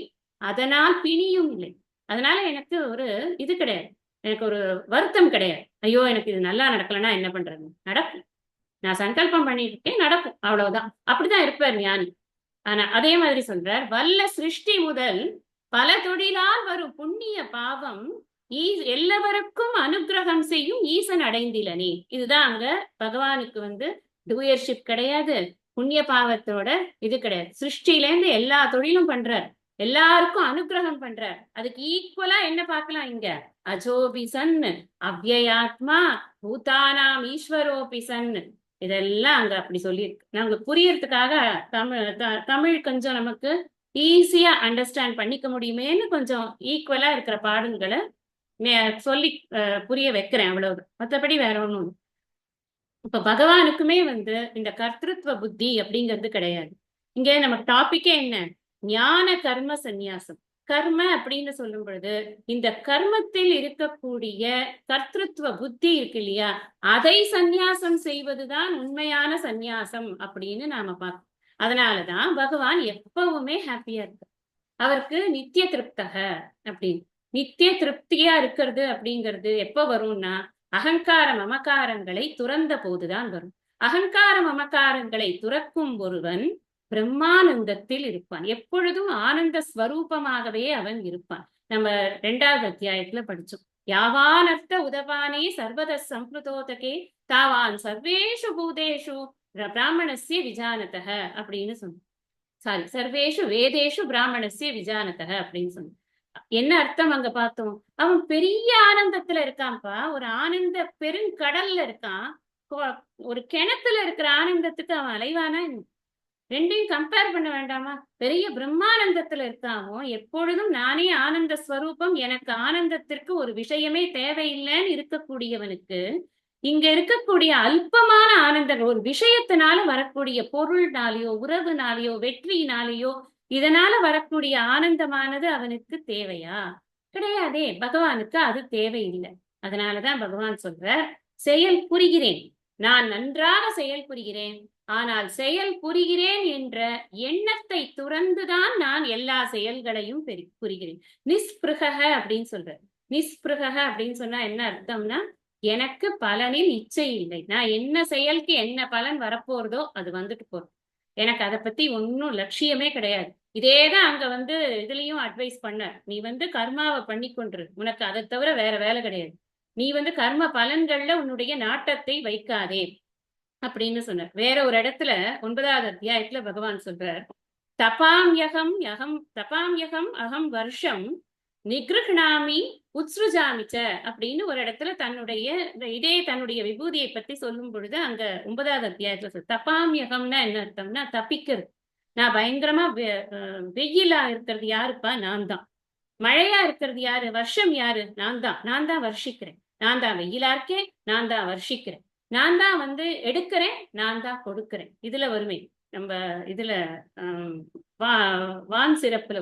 அதனால் பிணியும் இல்லை. அதனால எனக்கு ஒரு இது கிடையாது, எனக்கு ஒரு வருத்தம் கிடையாது. ஐயோ எனக்கு இது நல்லா நடக்கலன்னா என்ன பண்றது? நடக்கும், நான் சங்கல்பம் பண்ணிட்டு இருக்கேன், நடக்கும், அவ்வளவுதான். அப்படிதான் இருப்பார் ஞானி. ஆனா அதே மாதிரி சொல்றார், வல்ல சிருஷ்டி முதல் பல தொழிலால் வரும் புண்ணிய பாவம் எல்லாருக்கும் அனுகிரகம் செய்யும் ஈசன் அடைந்திலனே. இதுதான் அங்க பகவானுக்கு வந்து டூயர்ஷிப் கிடையாது, புண்ணிய பாவத்தோட இது கிடையாது. சிருஷ்டிலேருந்து எல்லா தொழிலும் பண்றார், எல்லாருக்கும் அனுகிரகம் பண்றார். அதுக்கு ஈக்குவலா என்ன பார்க்கலாம் இங்க? அஜோபிசன் அவ்யயாத்மா பூதானாம் ஈஸ்வரோபிசன், இதெல்லாம் அங்க அப்படி சொல்லியிருக்கு. நமக்கு புரியறதுக்காக தமிழ் கொஞ்சம் நமக்கு ஈஸியா அண்டர்ஸ்டாண்ட் பண்ணிக்க முடியுமேன்னு கொஞ்சம் ஈக்குவலா இருக்கிற பாடல்களை சொல்லி புரிய வைக்கிறேன், அவ்வளவு. மற்றபடி வேற ஒண்ணும். இப்ப பகவானுக்குமே வந்து இந்த கர்த்திருவ புத்தி அப்படிங்கிறது கிடையாது. இங்க நம்ம டாபிக்கே என்ன? ஞான கர்ம சந்நியாசம். கர்ம அப்படின்னு சொல்லும் பொழுது இந்த கர்மத்தில் இருக்கக்கூடிய கர்த்திருவ புத்தி இருக்கு இல்லையா, அதை சந்நியாசம் செய்வதுதான் உண்மையான சந்நியாசம் அப்படின்னு நாம பார்க்கணும். அதனாலதான் பகவான் எப்பவுமே ஹாப்பியா இருக்கு. அவருக்கு நித்திய திருப்தக அப்படின்னு, நித்திய திருப்தியா இருக்கிறது அப்படிங்கிறது எப்ப வரும்னா அகங்கார மமகாரங்களை துறந்த போதுதான் வரும். அகங்கார மமகாரங்களை துறக்கும் ஒருவன் பிரம்மானந்தத்தில் இருப்பான், எப்பொழுதும் ஆனந்த ஸ்வரூபமாகவே அவன் இருப்பான். நம்ம 2வது அத்தியாயத்துல படிச்சோம், யாவானர்த்த உதவானே சர்வத சம்பிருதோதகே தாவான் சர்வேஷு பூதேஷு பிராமணஸ்ய விஜானதக அப்படின்னு சொன்னோம். சர்வேஷு வேதேஷு பிராமணஸ்ய விஜானதக அப்படின்னு சொன்னோம். என்ன அர்த்தம் அங்க பார்த்தோம்? அவன் பெரிய ஆனந்தத்துல இருக்கான்ப்பா, ஒரு ஆனந்த பெருங்கடல்ல இருக்கான். ஒரு கிணத்துல இருக்கிற ஆனந்தத்துக்கு அவன் அலைவானா? ரெண்டையும் கம்பேர் பண்ண வேண்டாமா? பெரிய பிரம்மானந்தத்துல இருக்காமோ, எப்பொழுதும் நானே ஆனந்த ஸ்வரூபம், எனக்கு ஆனந்தத்திற்கு ஒரு விஷயமே தேவையில்லைன்னு இருக்கக்கூடியவனுக்கு இங்க இருக்கக்கூடிய அல்பமான ஆனந்தம், ஒரு விஷயத்தினால வரக்கூடிய பொருள்னாலேயோ உறவுனாலேயோ வெற்றியினாலேயோ இதனால வரக்கூடிய ஆனந்தமானது அவனுக்கு தேவையா? கிடையாதே. பகவானுக்கு அது தேவையில்லை. அதனாலதான் பகவான் சொல்ற, செயல் புரிகிறேன், நான் நன்றாக செயல் புரிகிறேன். ஆனால் செயல் புரிகிறேன் என்ற எண்ணத்தை துறந்துதான் நான் எல்லா செயல்களையும் புரிகிறேன். நிஸ்பிருகக அப்படின்னு சொல்ற. நிஸ்பிருகக அப்படின்னு சொன்னா என்ன அர்த்தம்னா, எனக்கு பலனில் இச்சை இல்லை. நான் என்ன செயலுக்கு என்ன பலன் வரப்போறதோ அது வந்துட்டு போறோம். எனக்கு அதை பத்தி ஒன்னும் லட்சியமே கிடையாது. இதேதான் அங்க இதுலயும் அட்வைஸ் பண்ண. நீ கர்மாவை பண்ணி கொண்டிரு, உனக்கு அதை தவிர வேற வேலை கிடையாது. நீ கர்ம பலன்கள்ல உன்னுடைய நாட்டத்தை வைக்காதே அப்படின்னு சொன்னார். வேற ஒரு இடத்துல 9வது அத்தியாயத்துல பகவான் சொல்றார், தபாம்யகம் அகம் வருஷம் நிகிருஹ்ணாமி உத்ஸ்ருஜாமிச்ச அப்படின்னு ஒரு இடத்துல தன்னுடைய விபூதியை பத்தி சொல்லும் பொழுது அங்க 9வது அத்தியாயத்துல தபாம்யகம்னா என்ன அர்த்தம்னா தப்பிக்கிறது. நான் பயங்கரமா வெயிலா இருக்கிறது யாருப்பா? நான் தான். மழையா இருக்கிறது யாரு? வருஷம் யாரு? நான் தான் வர்ஷிக்கிறேன். நான் தான் வெயிலா இருக்கேன், நான் தான் வர்ஷிக்கிறேன். நான் தான் எடுக்கிறேன், நான் தான் கொடுக்கிறேன். இதுல வருமே நம்ம இதுல வான் சிறப்புல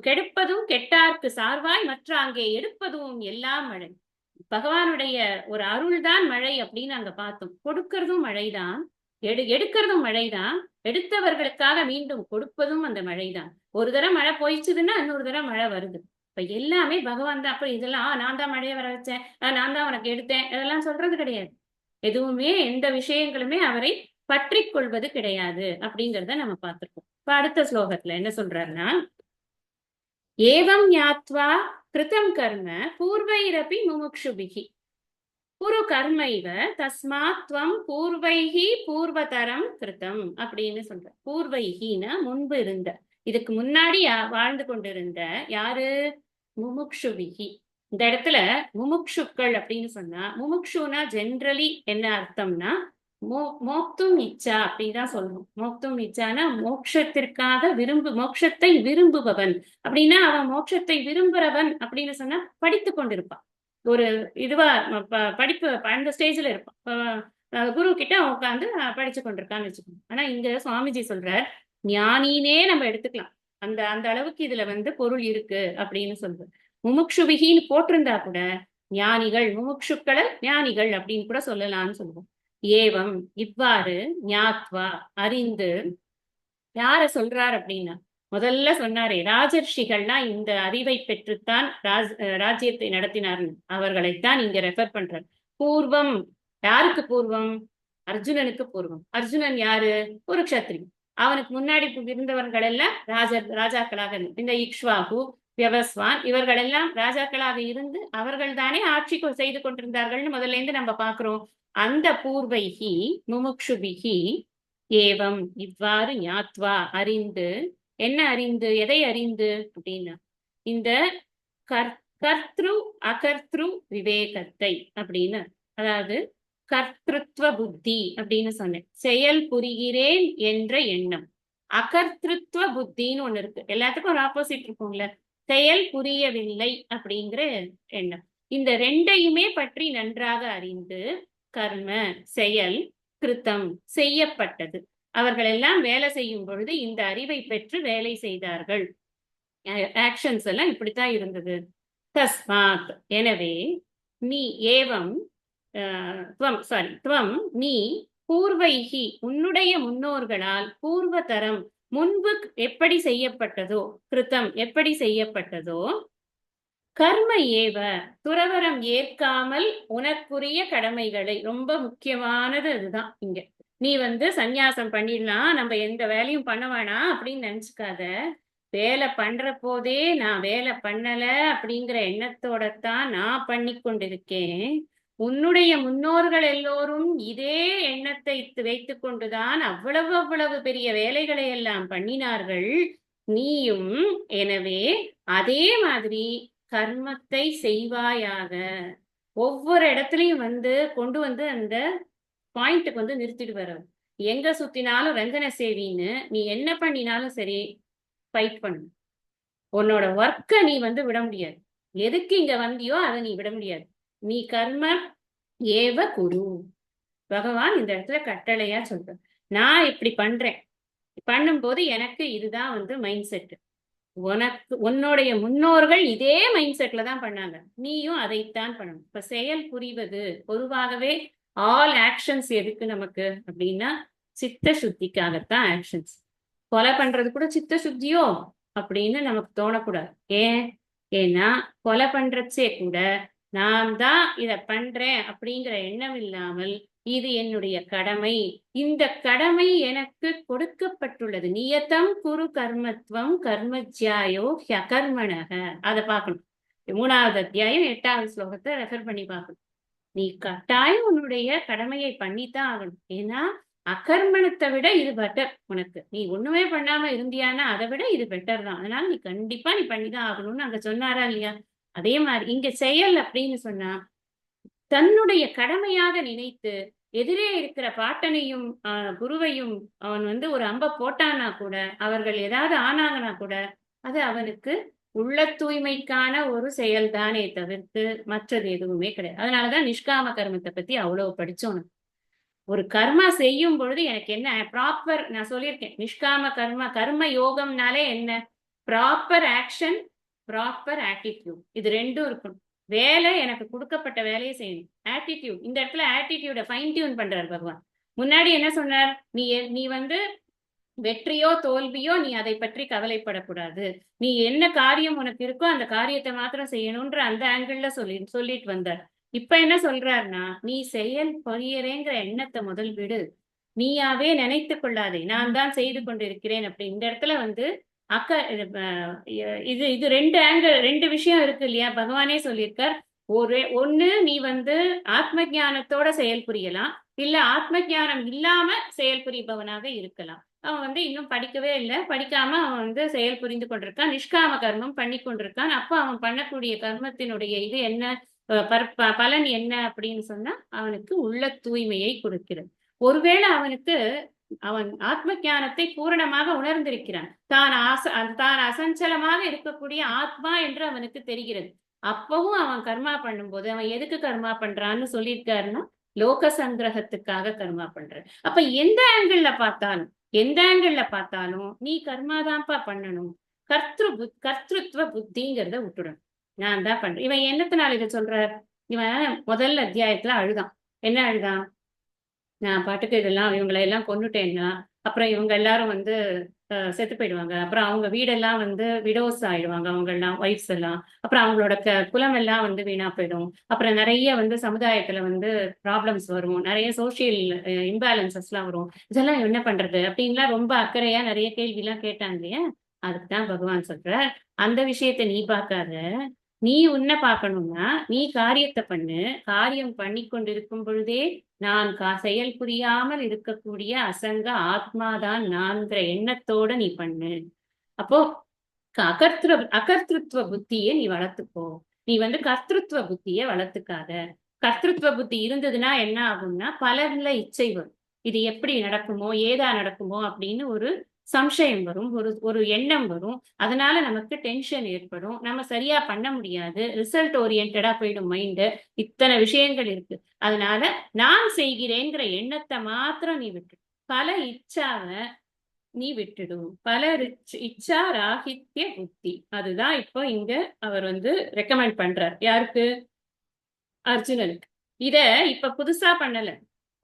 கெடுப்பதும் கெட்டார்க்கு சார்வாய் மற்ற அங்கே எடுப்பதும் எல்லாம் மழை. பகவானுடைய ஒரு அருள் தான் மழை அப்படின்னு அங்க பார்த்தோம். கொடுக்கறதும் மழைதான், எடுக்கிறதும் மழைதான், எடுத்தவர்களுக்காக மீண்டும் கொடுப்பதும் அந்த மழைதான். ஒரு தடவை மழை போயிடுச்சுதுன்னா இன்னொரு தடவை மழை வருது. இப்ப எல்லாமே பகவான் தான். அப்புறம் இதெல்லாம் நான் தான் மழையை வர வச்சேன், நான் தான் உனக்கு எடுத்தேன், இதெல்லாம் சொல்றது கிடையாது. எதுவுமே எந்த விஷயங்களுமே அவரை பற்றி கொள்வது கிடையாது அப்படிங்கிறத நம்ம பார்த்திருக்கோம். இப்ப அடுத்த ஸ்லோகத்துல என்ன சொல்றாருன்னா, ஏவம் ஞாத்வா கிருதம் கர்ம பூர்வைரபி முமுக்ஷுபிகி குரு கர்மைவ தஸ்மாத் துவம் பூர்வைஹி பூர்வதரம் கிருதம் அப்படின்னு சொல்ற. பூர்வைஹினா முன்பு இருந்த, இதுக்கு முன்னாடி வாழ்ந்து கொண்டிருந்த யாரு? முமுக்ஷுபிகி. இந்த இடத்துல முமுக்ஷுக்கள் அப்படின்னு சொன்னா, முமுக்ஷுனா ஜென்ரலி என்ன அர்த்தம்னா மோக்தும் இச்சா அப்படிதான் சொல்லணும். மோக்தும் இச்சானா மோட்சத்திற்காக மோட்சத்தை விரும்புபவன் அப்படின்னா, அவன் மோட்சத்தை விரும்புறவன் அப்படின்னு சொன்னா படித்து கொண்டிருப்பான். ஒரு இதுவா படிப்பு அந்த ஸ்டேஜ்ல இருப்பான். குரு கிட்ட உட்காந்து படிச்சு கொண்டிருக்கான்னு வச்சுக்கோங்க. ஆனா இங்க சுவாமிஜி சொல்றார், ஞானினே நம்ம எடுத்துக்கலாம். அந்த அந்த அளவுக்கு இதுல பொருள் இருக்கு அப்படின்னு சொல்ற. முமுக்ஷுவிகின்னு போட்டிருந்தா கூட ஞானிகள், முமுக்ஷுக்களை ஞானிகள் அப்படின்னு கூட சொல்லலாம்னு சொல்லுவோம். ஏவம் இவ்வாறு, ஞாத்வா அறிந்து, யார சொல்றார் அப்படின்னா, முதல்ல சொன்னாரே ராஜர்ஷிகள்லாம் இந்த அறிவை பெற்றுத்தான் ராஜ்யத்தை நடத்தினார், அவர்களைத்தான் இங்க ரெஃபர் பண்றார். பூர்வம் யாருக்கு பூர்வம்? அர்ஜுனனுக்கு பூர்வம். அர்ஜுனன் யாரு? ஒரு க்ஷத்ரியன். அவனுக்கு முன்னாடி இருந்தவர்கள் எல்லாம் ராஜாக்களாக இந்த இக்ஷ்வாகு, வியவஸ்வான் இவர்கள் எல்லாம் ராஜாக்களாக இருந்து அவர்கள் தானே ஆட்சி செய்து கொண்டிருந்தார்கள்னு முதல்ல இருந்து நம்ம பாக்குறோம். அந்த பூர்வைகி முமுக்ஷுபிகி ஏவம் இவ்வாறு ஞாத்வா அறிந்து, என்ன அறிந்து, எதை அறிந்து அப்படின்னா இந்த கர்த்ரு அகர்த்ரு விவேகத்தை அப்படின்னு, அதாவது கர்த்திருவ புத்தி அப்படின்னு சொன்னேன். செயல் புரிகிறேன் என்ற எண்ணம். அகர்த்திருவ புத்தின்னு ஒண்ணு இருக்கு. எல்லாத்துக்கும் ஒரு ஆப்போசிட் இருக்கும்ல. செயல் புரியவில்லை அப்படிங்கிற எண்ணம். இந்த ரெண்டையுமே பற்றி நன்றாக அறிந்து, கர்ம செயல், கிருத்தம் செய்யப்பட்டது. அவர்கள் எல்லாம் வேலை செய்யும் பொழுது இந்த அறிவை பெற்று வேலை செய்தார்கள். ஆக்ஷன்ஸ் எல்லாம் இப்படித்தான் இருந்தது. தஸ்மாத் எனவே, நீ ஏவம் துவம் நீ பூர்வைகி உன்னுடைய முன்னோர்களால் பூர்வதரம் முன்பு எப்படி செய்யப்பட்டதோ, கிருத்தம் எப்படி செய்யப்பட்டதோ, கர்ம ஏவ துறவரம் ஏற்காமல் உனக்குரிய கடமைகளை, ரொம்ப முக்கியமானது அதுதான் இங்க. நீ சந்நியாசம் பண்ணிடலாம், நம்ம எந்த வேலையும் பண்ண வேணாம் அப்படின்னு நினைச்சுக்காத. வேலை பண்ற போதே நான் வேலை பண்ணல அப்படிங்கிற எண்ணத்தோட தான் நான் பண்ணி கொண்டிருக்கேன். உன்னுடைய முன்னோர்கள் எல்லோரும் இதே எண்ணத்தை வைத்து கொண்டுதான் அவ்வளவு பெரிய வேலைகளை எல்லாம் பண்ணினார்கள். நீயும் எனவே அதே மாதிரி கர்மத்தை செய்வாயாக. ஒவ்வொரு இடத்துலயும் கொண்டு அந்த பாயிண்ட்டுக்கு நிறுத்திட்டு வர. எங்க சுத்தினாலும் ரஞ்சன சேவின்னு நீ என்ன பண்ணினாலும் சரி, ஃபைட் பண்ணு. உன்னோட ஒர்க்கை நீ விட முடியாது. எதுக்கு இங்க வந்தியோ அதை நீ விட முடியாது. நீ கர்ம ஏவ குரு. பகவான் இந்த இடத்துல கட்டளையா சொல்ற. நான் இப்படி பண்றேன், பண்ணும்போது எனக்கு இதுதான் மைண்ட் செட். உனக்கு உன்னுடைய முன்னோர்கள் இதே மைண்ட் செட்ல தான் பண்ணாங்க, நீயும் அதைத்தான் பண்ணணும். இப்ப செயல் புரிவது பொதுவாகவே ஆல் ஆக்ஷன்ஸ் எதுக்கு நமக்கு அப்படின்னா சித்த சுத்திக்காகத்தான் ஆக்ஷன்ஸ். கொலை பண்றது கூட சித்த சுத்தியோ அப்படின்னு நமக்கு தோணக்கூடாது. ஏன்? ஏன்னா கொலை பண்றச்சே கூட நான் தான் இத பண்றேன் அப்படிங்கிற எண்ணம் இல்லாமல் இது என்னுடைய கடமை, இந்த கடமை எனக்கு கொடுக்கப்பட்டுள்ளது. நியதம் குரு கர்மத்வம் கர்மஜ்யாயோ ஹ்யகர்மணக. அதை பார்க்கணும். 3வது அத்தியாயம் 8வது ஸ்லோகத்தை ரெஃபர் பண்ணி பார்க்கணும். நீ கட்டாயம் உன்னுடைய கடமையை பண்ணித்தான் ஆகணும். ஏன்னா அகர்மணத்தை விட இது பெட்டர் உனக்கு. நீ ஒண்ணுமே பண்ணாம இருந்தியானா அதை விட இது பெட்டர் தான். அதனால நீ கண்டிப்பா நீ பண்ணிதான் ஆகணும்னு அங்க சொன்னாரா இல்லையா? அதே மாதிரி இங்க செயல் அப்படின்னு சொன்னா தன்னுடைய கடமையாக நினைத்து எதிரே இருக்கிற பாட்டனையும் குருவையும் அவன் வந்து ஒரு அம்ப போட்டானா கூட, அவர்கள் ஏதாவது ஆனாங்கன்னா கூட அது அவனுக்கு உள்ள தூய்மைக்கான ஒரு செயல்தானே தவிர்த்து மற்றது எதுவுமே கிடையாது. அதனாலதான் நிஷ்காம கர்மத்தை பத்தி அவ்வளவு படிச்சோம். ஒரு கர்மா செய்யும் பொழுது எனக்கு என்ன ப்ராப்பர், நான் சொல்லியிருக்கேன், நிஷ்காம கர்ம கர்ம யோகம்னாலே என்ன? ப்ராப்பர் ஆக்ஷன், ப்ராப்பர் ஆட்டிடியூட், இது ரெண்டும் இருக்கணும். வேலை எனக்கு கொடுக்கப்பட்ட வேலையை செய்யணும். ஆட்டிடியூட், இந்த இடத்துல ஆட்டிடியூட ஃபைன் டியூன் பண்றாரு பகவான். முன்னாடி என்ன சொன்னார்? நீ வந்து வெற்றியோ தோல்வியோ நீ அதை பற்றி கவலைப்படக்கூடாது, நீ என்ன காரியம் உனக்கு இருக்கோ அந்த காரியத்தை மாத்திரம் செய்யணும்ன்ற அந்த ஆங்கிள் சொல்லிட்டு வந்தார். இப்ப என்ன சொல்றாருன்னா, நீ செயல் பொரியறேங்கிற எண்ணத்தை முதல் விடு, நீயாவே நினைத்து கொள்ளாதே நான் தான் செய்து கொண்டிருக்கிறேன் அப்படி. இந்த இடத்துல வந்து இது இது ரெண்டு ஆங்கிள், ரெண்டு விஷயம் இருக்கு இல்லையா? பகவானே சொல்லியிருக்கார். ஒண்ணு நீ வந்து ஆத்ம ஞானத்தோட செயல் புரியலாம், இல்ல ஆத்ம ஞானம் இல்லாம செயல் புரிபவனாக இருக்கலாம். அவன் வந்து இன்னும் படிக்கவே இல்லை, படிக்காம அவன் வந்து செயல் புரிந்து கொண்டிருக்கான், நிஷ்காம கர்மம் பண்ணி கொண்டிருக்கான். அப்ப அவன் பண்ணக்கூடிய கர்மத்தினுடைய இது என்ன, பலன் என்ன அப்படின்னு சொன்னா அவனுக்கு உள்ள தூய்மையை கொடுக்கிறது. ஒருவேளை அவனுக்கு அவன் ஆத்ம ஞானத்தை பூரணமாக உணர்ந்திருக்கிறான், தான் அசஞ்சலமாக இருக்கக்கூடிய ஆத்மா என்று அவனுக்கு தெரிகிறது. அப்பவும் அவன் கர்மா பண்ணும்போது அவன் எதுக்கு கர்மா பண்றான்னு சொல்லியிருக்காருன்னா லோக சங்கிரகத்துக்காக கர்மா பண்ற. அப்ப எந்த ஆங்கிள் பார்த்தாலும் நீ கர்மாதான்ப்பா பண்ணணும். கர்த்திருவ புத்திங்கிறத விட்டுடணும். நான் தான் பண்றேன். இவன் என்னத்தினால இதை சொல்றார்? இவன் முதல் அத்தியாயத்துல அழுதான். என்ன அழுதான்? நான் பாட்டுக்கு இதெல்லாம் இவங்களை எல்லாம் கொண்டுட்டேன்னா அப்புறம் இவங்க எல்லாரும் வந்து செத்து போயிடுவாங்க, அப்புறம் அவங்க வீடெல்லாம் வந்து விடோஸ் ஆயிடுவாங்க, அவங்க எல்லாம் ஒய்ஃப்ஸ் எல்லாம், அப்புறம் அவங்களோட குலம் எல்லாம் வந்து வீணா போயிடும், அப்புறம் நிறைய வந்து சமுதாயத்துல வந்து ப்ராப்ளம்ஸ் வரும், நிறைய சோசியல் இம்பேலன்சஸ் எல்லாம் வரும், இதெல்லாம் என்ன பண்றது அப்படின்லாம் ரொம்ப அக்கறையா நிறைய கேள்வி எல்லாம் கேட்டாங்க இல்லையா? அதுக்குதான் பகவான் சொல்ற, அந்த விஷயத்த நீ பார்க்காத, நீ உன்னை பார்க்கணும்னா நீ காரியத்தை பண்ணு. காரியம் பண்ணி கொண்டிருக்கும் பொழுதே நான் செயல் புரியாமல் இருக்கக்கூடிய அசங்க ஆத்மாதான் நான்கிற எண்ணத்தோட நீ பண்ணு. அப்போ அகர்த்திருவ புத்தியை நீ வளர்த்துக்கோ. நீ வந்து கர்த்திருவ புத்தியை வளர்த்துக்காத. கர்த்திருவ புத்தி இருந்ததுன்னா என்ன ஆகும்னா பலர்ல இச்சை வரும், இது எப்படி நடக்குமோ ஏதா நடக்குமோ அப்படின்னு ஒரு சம்சயம் வரும், ஒரு எண்ணம் வரும். அதனால நமக்கு டென்ஷன் ஏற்படும், நம்ம சரியா பண்ண முடியாது, ரிசல்ட் ஓரியன்டா போயிடும் மைண்டு. இத்தனை விஷயங்கள் இருக்கு. அதனால நான் செய்கிறேங்கிற எண்ணத்தை மாத்திரம் நீ விட்டு, பல இச்சாவை நீ விட்டுடும். பல இச்சா ராகித்ய புத்தி. அதுதான் இப்போ இங்க அவர் வந்து ரெக்கமெண்ட் பண்றார். யாருக்கு? அர்ஜுனனுக்கு. இத இப்ப புதுசா பண்ணல,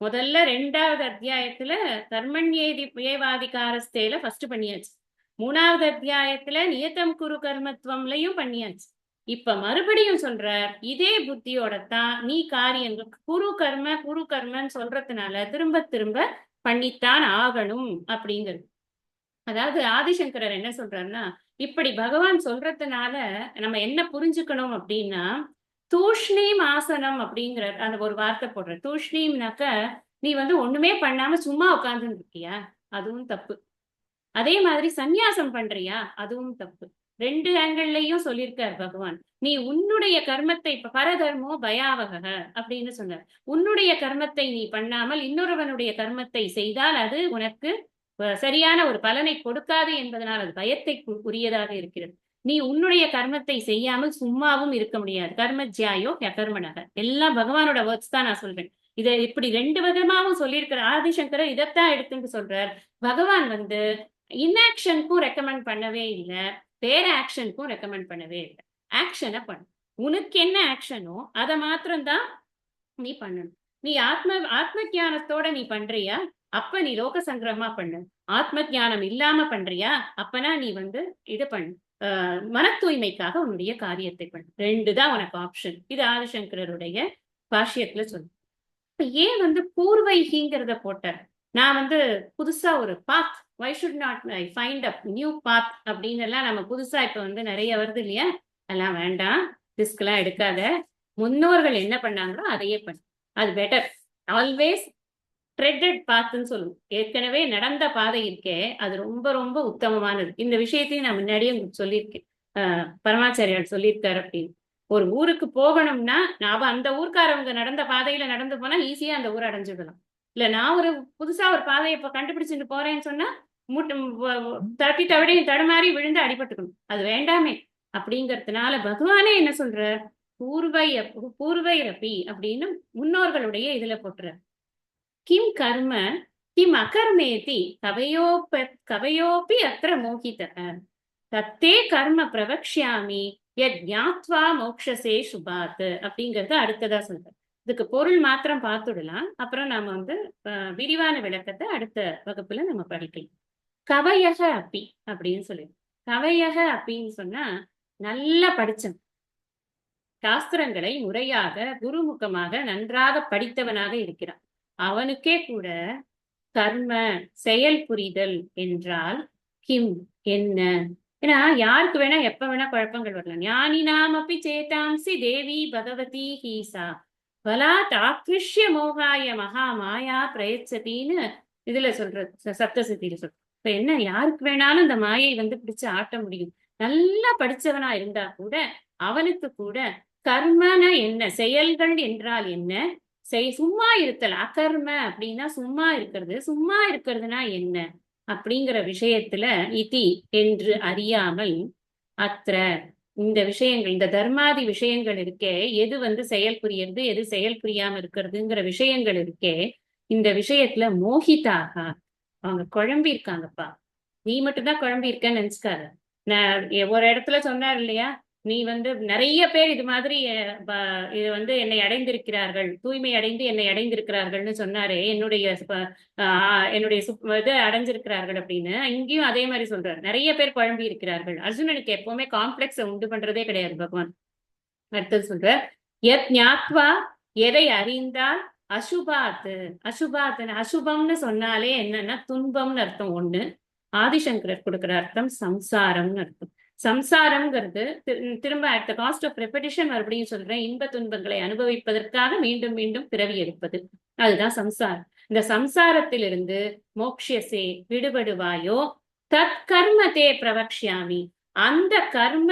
முதல்ல 2வது அத்தியாயத்துல கர்மண்யேவாதிகாரஸ்தேல ஃபர்ஸ்ட் பண்ணியாச்சு, 3வது அத்தியாயத்துல நியதம் குரு கர்மத்துவம்லயும் பண்ணியாச்சு. இப்ப மறுபடியும் சொல்றார், இதே புத்தியோட தான் நீ காரியங்கள் குரு கர்மன்னு சொல்றதுனால திரும்ப திரும்ப பண்ணித்தான் ஆகணும் அப்படிங்கிறது. அதாவது ஆதிசங்கரர் என்ன சொல்றாருன்னா, இப்படி பகவான் சொல்றதுனால நம்ம என்ன புரிஞ்சுக்கணும் அப்படின்னா, தூஷ்ணீம் ஆசனம் அப்படிங்கிற அந்த ஒரு வார்த்தை போடுற. தூஷ்ணீம்னாக்க நீ வந்து ஒண்ணுமே பண்ணாம சும்மா உட்கார்ந்து இருக்கியா, அதுவும் தப்பு. அதே மாதிரி சந்நியாசம் பண்றியா, அதுவும் தப்பு. 2 ஆங்கிள்லயும் சொல்லியிருக்கார் பகவான். நீ உன்னுடைய கர்மத்தை, இப்ப பரதர்மோ பயாவக அப்படின்னு சொன்னார், உன்னுடைய கர்மத்தை நீ பண்ணாமல் இன்னொருவனுடைய கர்மத்தை செய்தால் அது உனக்கு சரியான ஒரு பலனை கொடுக்காது என்பதனால் அது பயத்தை உரியதாக இருக்கிறது. நீ உன்னுடைய கர்மத்தை செய்யாமல் சும்மாவும் இருக்க முடியாது. கர்மஜ்யாயோ யகர்மணக, எல்லாம் பகவானோட வேர்ட்ஸ் தான் நான் சொல்றேன். இதை இப்படி 2 விதமாவும் சொல்லியிருக்கிற ஆதிசங்கரர் இதைத்தான் எடுத்துட்டு சொல்றார். பகவான் வந்து இன்ஆக்ஷனுக்கும் ரெக்கமெண்ட் பண்ணவே இல்லை, வேற ஆக்ஷனுக்கும் ரெக்கமெண்ட் பண்ணவே இல்லை. ஆக்ஷனை பண்ணு. உனக்கு என்ன ஆக்ஷனோ அதை மாத்திரம்தான் நீ பண்ணணும். நீ ஆத்ம ஞானத்தோட நீ பண்றியா, அப்ப நீ லோக சங்கிரகமா பண்ணு. ஆத்ம ஞானம் இல்லாம பண்றியா, அப்பனா நீ இது பண்ணு, மன தூய்மைக்காக உன்னுடைய காரியத்தை பண்ணு. ரெண்டு தான் உனக்கு ஆப்ஷன். இது ஆதிசங்கரருடைய பாஷ்யத்துல சொல்லு. ஏன் பூர்வைகிங்கிறத போட்டார்? நான் புதுசா ஒரு path, why should not I find a new path அப்படின்னு எல்லாம் நம்ம புதுசா இப்ப நிறைய வருது இல்லையா, அதெல்லாம் வேண்டாம், ரிஸ்க் எடுக்காத. முன்னோர்கள் என்ன பண்ணாங்களோ அதையே பண்ணு, அது பெட்டர். ஆல்வேஸ் ட்ரெட்டட் பாத்துன்னு சொல்லுவோம். ஏற்கனவே நடந்த பாதை இருக்கே, அது ரொம்ப ரொம்ப உத்தமமானது. இந்த விஷயத்தையும் நான் முன்னாடியே உங்களுக்கு சொல்லியிருக்கேன். பரமாச்சாரியார் சொல்லியிருக்காரு அப்படின்னு. ஒரு ஊருக்கு போகணும்னா நாம அந்த ஊர்க்காரவங்க நடந்த பாதையில நடந்து போனா ஈஸியா அந்த ஊரை அடைஞ்சுடலாம். இல்ல நான் ஒரு புதுசா ஒரு பாதையை இப்ப கண்டுபிடிச்சிட்டு போறேன்னு சொன்னா தப்பி தவிட தடுமாறி விழுந்து அடிபட்டுக்கணும். அது வேண்டாமே. அப்படிங்கறதுனால பகவானே என்ன சொல்ற, பூர்வைரப்பி அப்படின்னு முன்னோர்களுடைய இதுல போட்டுற. கிம் கர்ம கிம் அகர்மேதி கவையோப்பி அத்திர மோகித தத்தே கர்ம பிரவக்ஷ்யாமி யத் ஞாத்வா மோக்ஷசே சுபாத் அப்படிங்கறது அடுத்ததா சொல்ற. இதுக்கு பொருள் மாத்திரம் பார்த்துடலாம், அப்புறம் நாம விரிவான விளக்கத்தை அடுத்த வகுப்புல நம்ம படிக்கலாம். கவையக அப்பி அப்படின்னு சொல்லி, கவையக அப்படின்னு சொன்னா நல்லா படிச்சவன், சாஸ்திரங்களை முறையாக குருமுகமாக நன்றாக படித்தவனாக இருக்கிறான். அவனுக்கே கூட கர்ம செயல் புரிதல் என்றால் கிம் என்ன, ஏன்னா யாருக்கு வேணா எப்ப வேணா குழப்பங்கள் வரலாம். ஞானி நாம் அப்படி சேதாம்சி தேவி பகவதி ஹீசா பலாத் ஆக்ருஷ்ய மோகாய மகா மாயா பிரயச்சதின்னு இதுல சொல்றது, சப்தசித்தியில சொல்ற. இப்ப என்ன, யாருக்கு வேணாலும் இந்த மாயை பிடிச்சு ஆட்ட முடியும். நல்லா படிச்சவனா இருந்தா கூட அவனுக்கு கூட கர்மன என்ன, செயல்கள் என்றால் என்ன, சும்மா இருத்தல், அகர்ம அப்படின்னா சும்மா இருக்கிறது, சும்மா இருக்கிறதுனா என்ன அப்படிங்கிற விஷயத்துல இதி என்று அறியாமல் அத்திர இந்த விஷயங்கள், இந்த தர்மாதி விஷயங்கள் இருக்கே, எது செயல் புரியறது எது செயல் புரியாம இருக்கிறதுங்கிற விஷயங்கள் இருக்கே, இந்த விஷயத்துல மோகிதாக அவங்க குழம்பி இருக்காங்கப்பா. நீ மட்டும்தான் குழம்பி இருக்கன்னு நினைச்சுக்காத. நான் ஒரு இடத்துல சொன்னார் இல்லையா, நீ நிறைய பேர் இது மாதிரி இது என்னை அடைந்திருக்கிறார்கள், தூய்மை அடைந்து என்னை அடைந்திருக்கிறார்கள்னு சொன்னாரே, என்னுடைய இது அடைஞ்சிருக்கிறார்கள் அப்படின்னு. இங்கேயும் அதே மாதிரி சொல்றாரு, நிறைய பேர் குழம்பி இருக்கிறார்கள். அர்ஜுனனுக்கு எப்பவுமே காம்ப்ளெக்ஸ் உண்டு பண்றதே கிடையாது பகவான். அடுத்தது சொல்ற, எத் ஞாத்வா எதை அறிந்தால் அசுபாத்து, அசுபம்னு சொன்னாலே என்னன்னா துன்பம்னு அர்த்தம் ஒண்ணு. ஆதிசங்கரர் கொடுக்குற அர்த்தம் சம்சாரம்னு அர்த்தம். சம்சாரம்ங்கிறது திரும்ப at the cost of repetition மறுபடியும் சொல்றேன், இன்ப துன்பங்களை அனுபவிப்பதற்காக மீண்டும் மீண்டும் பிறவி எடுப்பது, அதுதான் சம்சாரம். இந்த சம்சாரத்திலிருந்து மோக்ஷசே விடுபடுவாயோ தத் கர்மதே பிரவக்ஷ்யாமி, அந்த கர்ம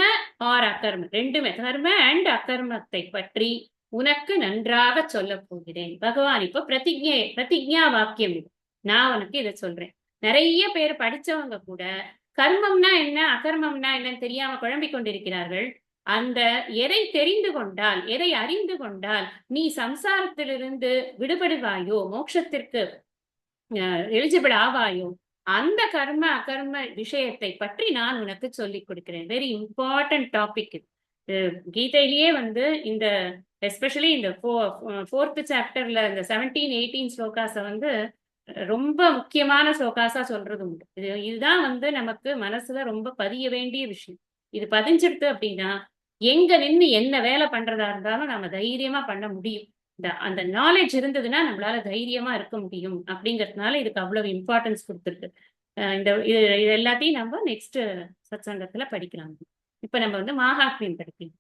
ஆர் அகர்ம ரெண்டுமே, கர்ம அண்ட் அகர்மத்தை பற்றி உனக்கு நன்றாக சொல்ல போகிறேன். பகவான் இப்போ பிரதிஜ்ஞா வாக்கியம் இது. நான் உனக்கு இதை சொல்றேன். நிறைய பேர் படிச்சவங்க கூட கர்மம்னா என்ன அகர்மம்னா என்னன்னு தெரியாம குழம்பிக் கொண்டிருக்கிறார்கள். அந்த எதை தெரிந்து கொண்டால், எதை அறிந்து கொண்டால் நீ சம்சாரத்திலிருந்து விடுபடுவாயோ, மோட்சத்திற்கு எலிஜிபிள் ஆவாயோ, அந்த கர்ம அகர்ம விஷயத்தை பற்றி நான் உனக்கு சொல்லிக் கொடுக்கிறேன். Very important topic. கீதையிலேயே இந்த எஸ்பெஷலி இந்த 4th சாப்டர்ல இந்த 17, 18 ஸ்லோகாஸை ரொம்ப முக்கியமான ஸ்லோகாஸா சொல்றது உண்டு. இதுதான் நமக்கு மனசுல ரொம்ப பதிய வேண்டிய விஷயம். இது பதிஞ்சிடுது அப்படின்னா எங்க நின்று என்ன வேலை பண்றதா இருந்தாலும் நம்ம தைரியமா பண்ண முடியும். அந்த நாலேஜ் இருந்ததுன்னா நம்மளால தைரியமா இருக்க முடியும். அப்படிங்கிறதுனால இதுக்கு அவ்வளவு இம்பார்ட்டன்ஸ் கொடுத்துருக்கு. இது எல்லாத்தையும் நம்ம நெக்ஸ்ட் சத்சங்கத்துல படிக்கலாம். இப்ப நம்ம மகாத்மியம் படிக்கலாம்.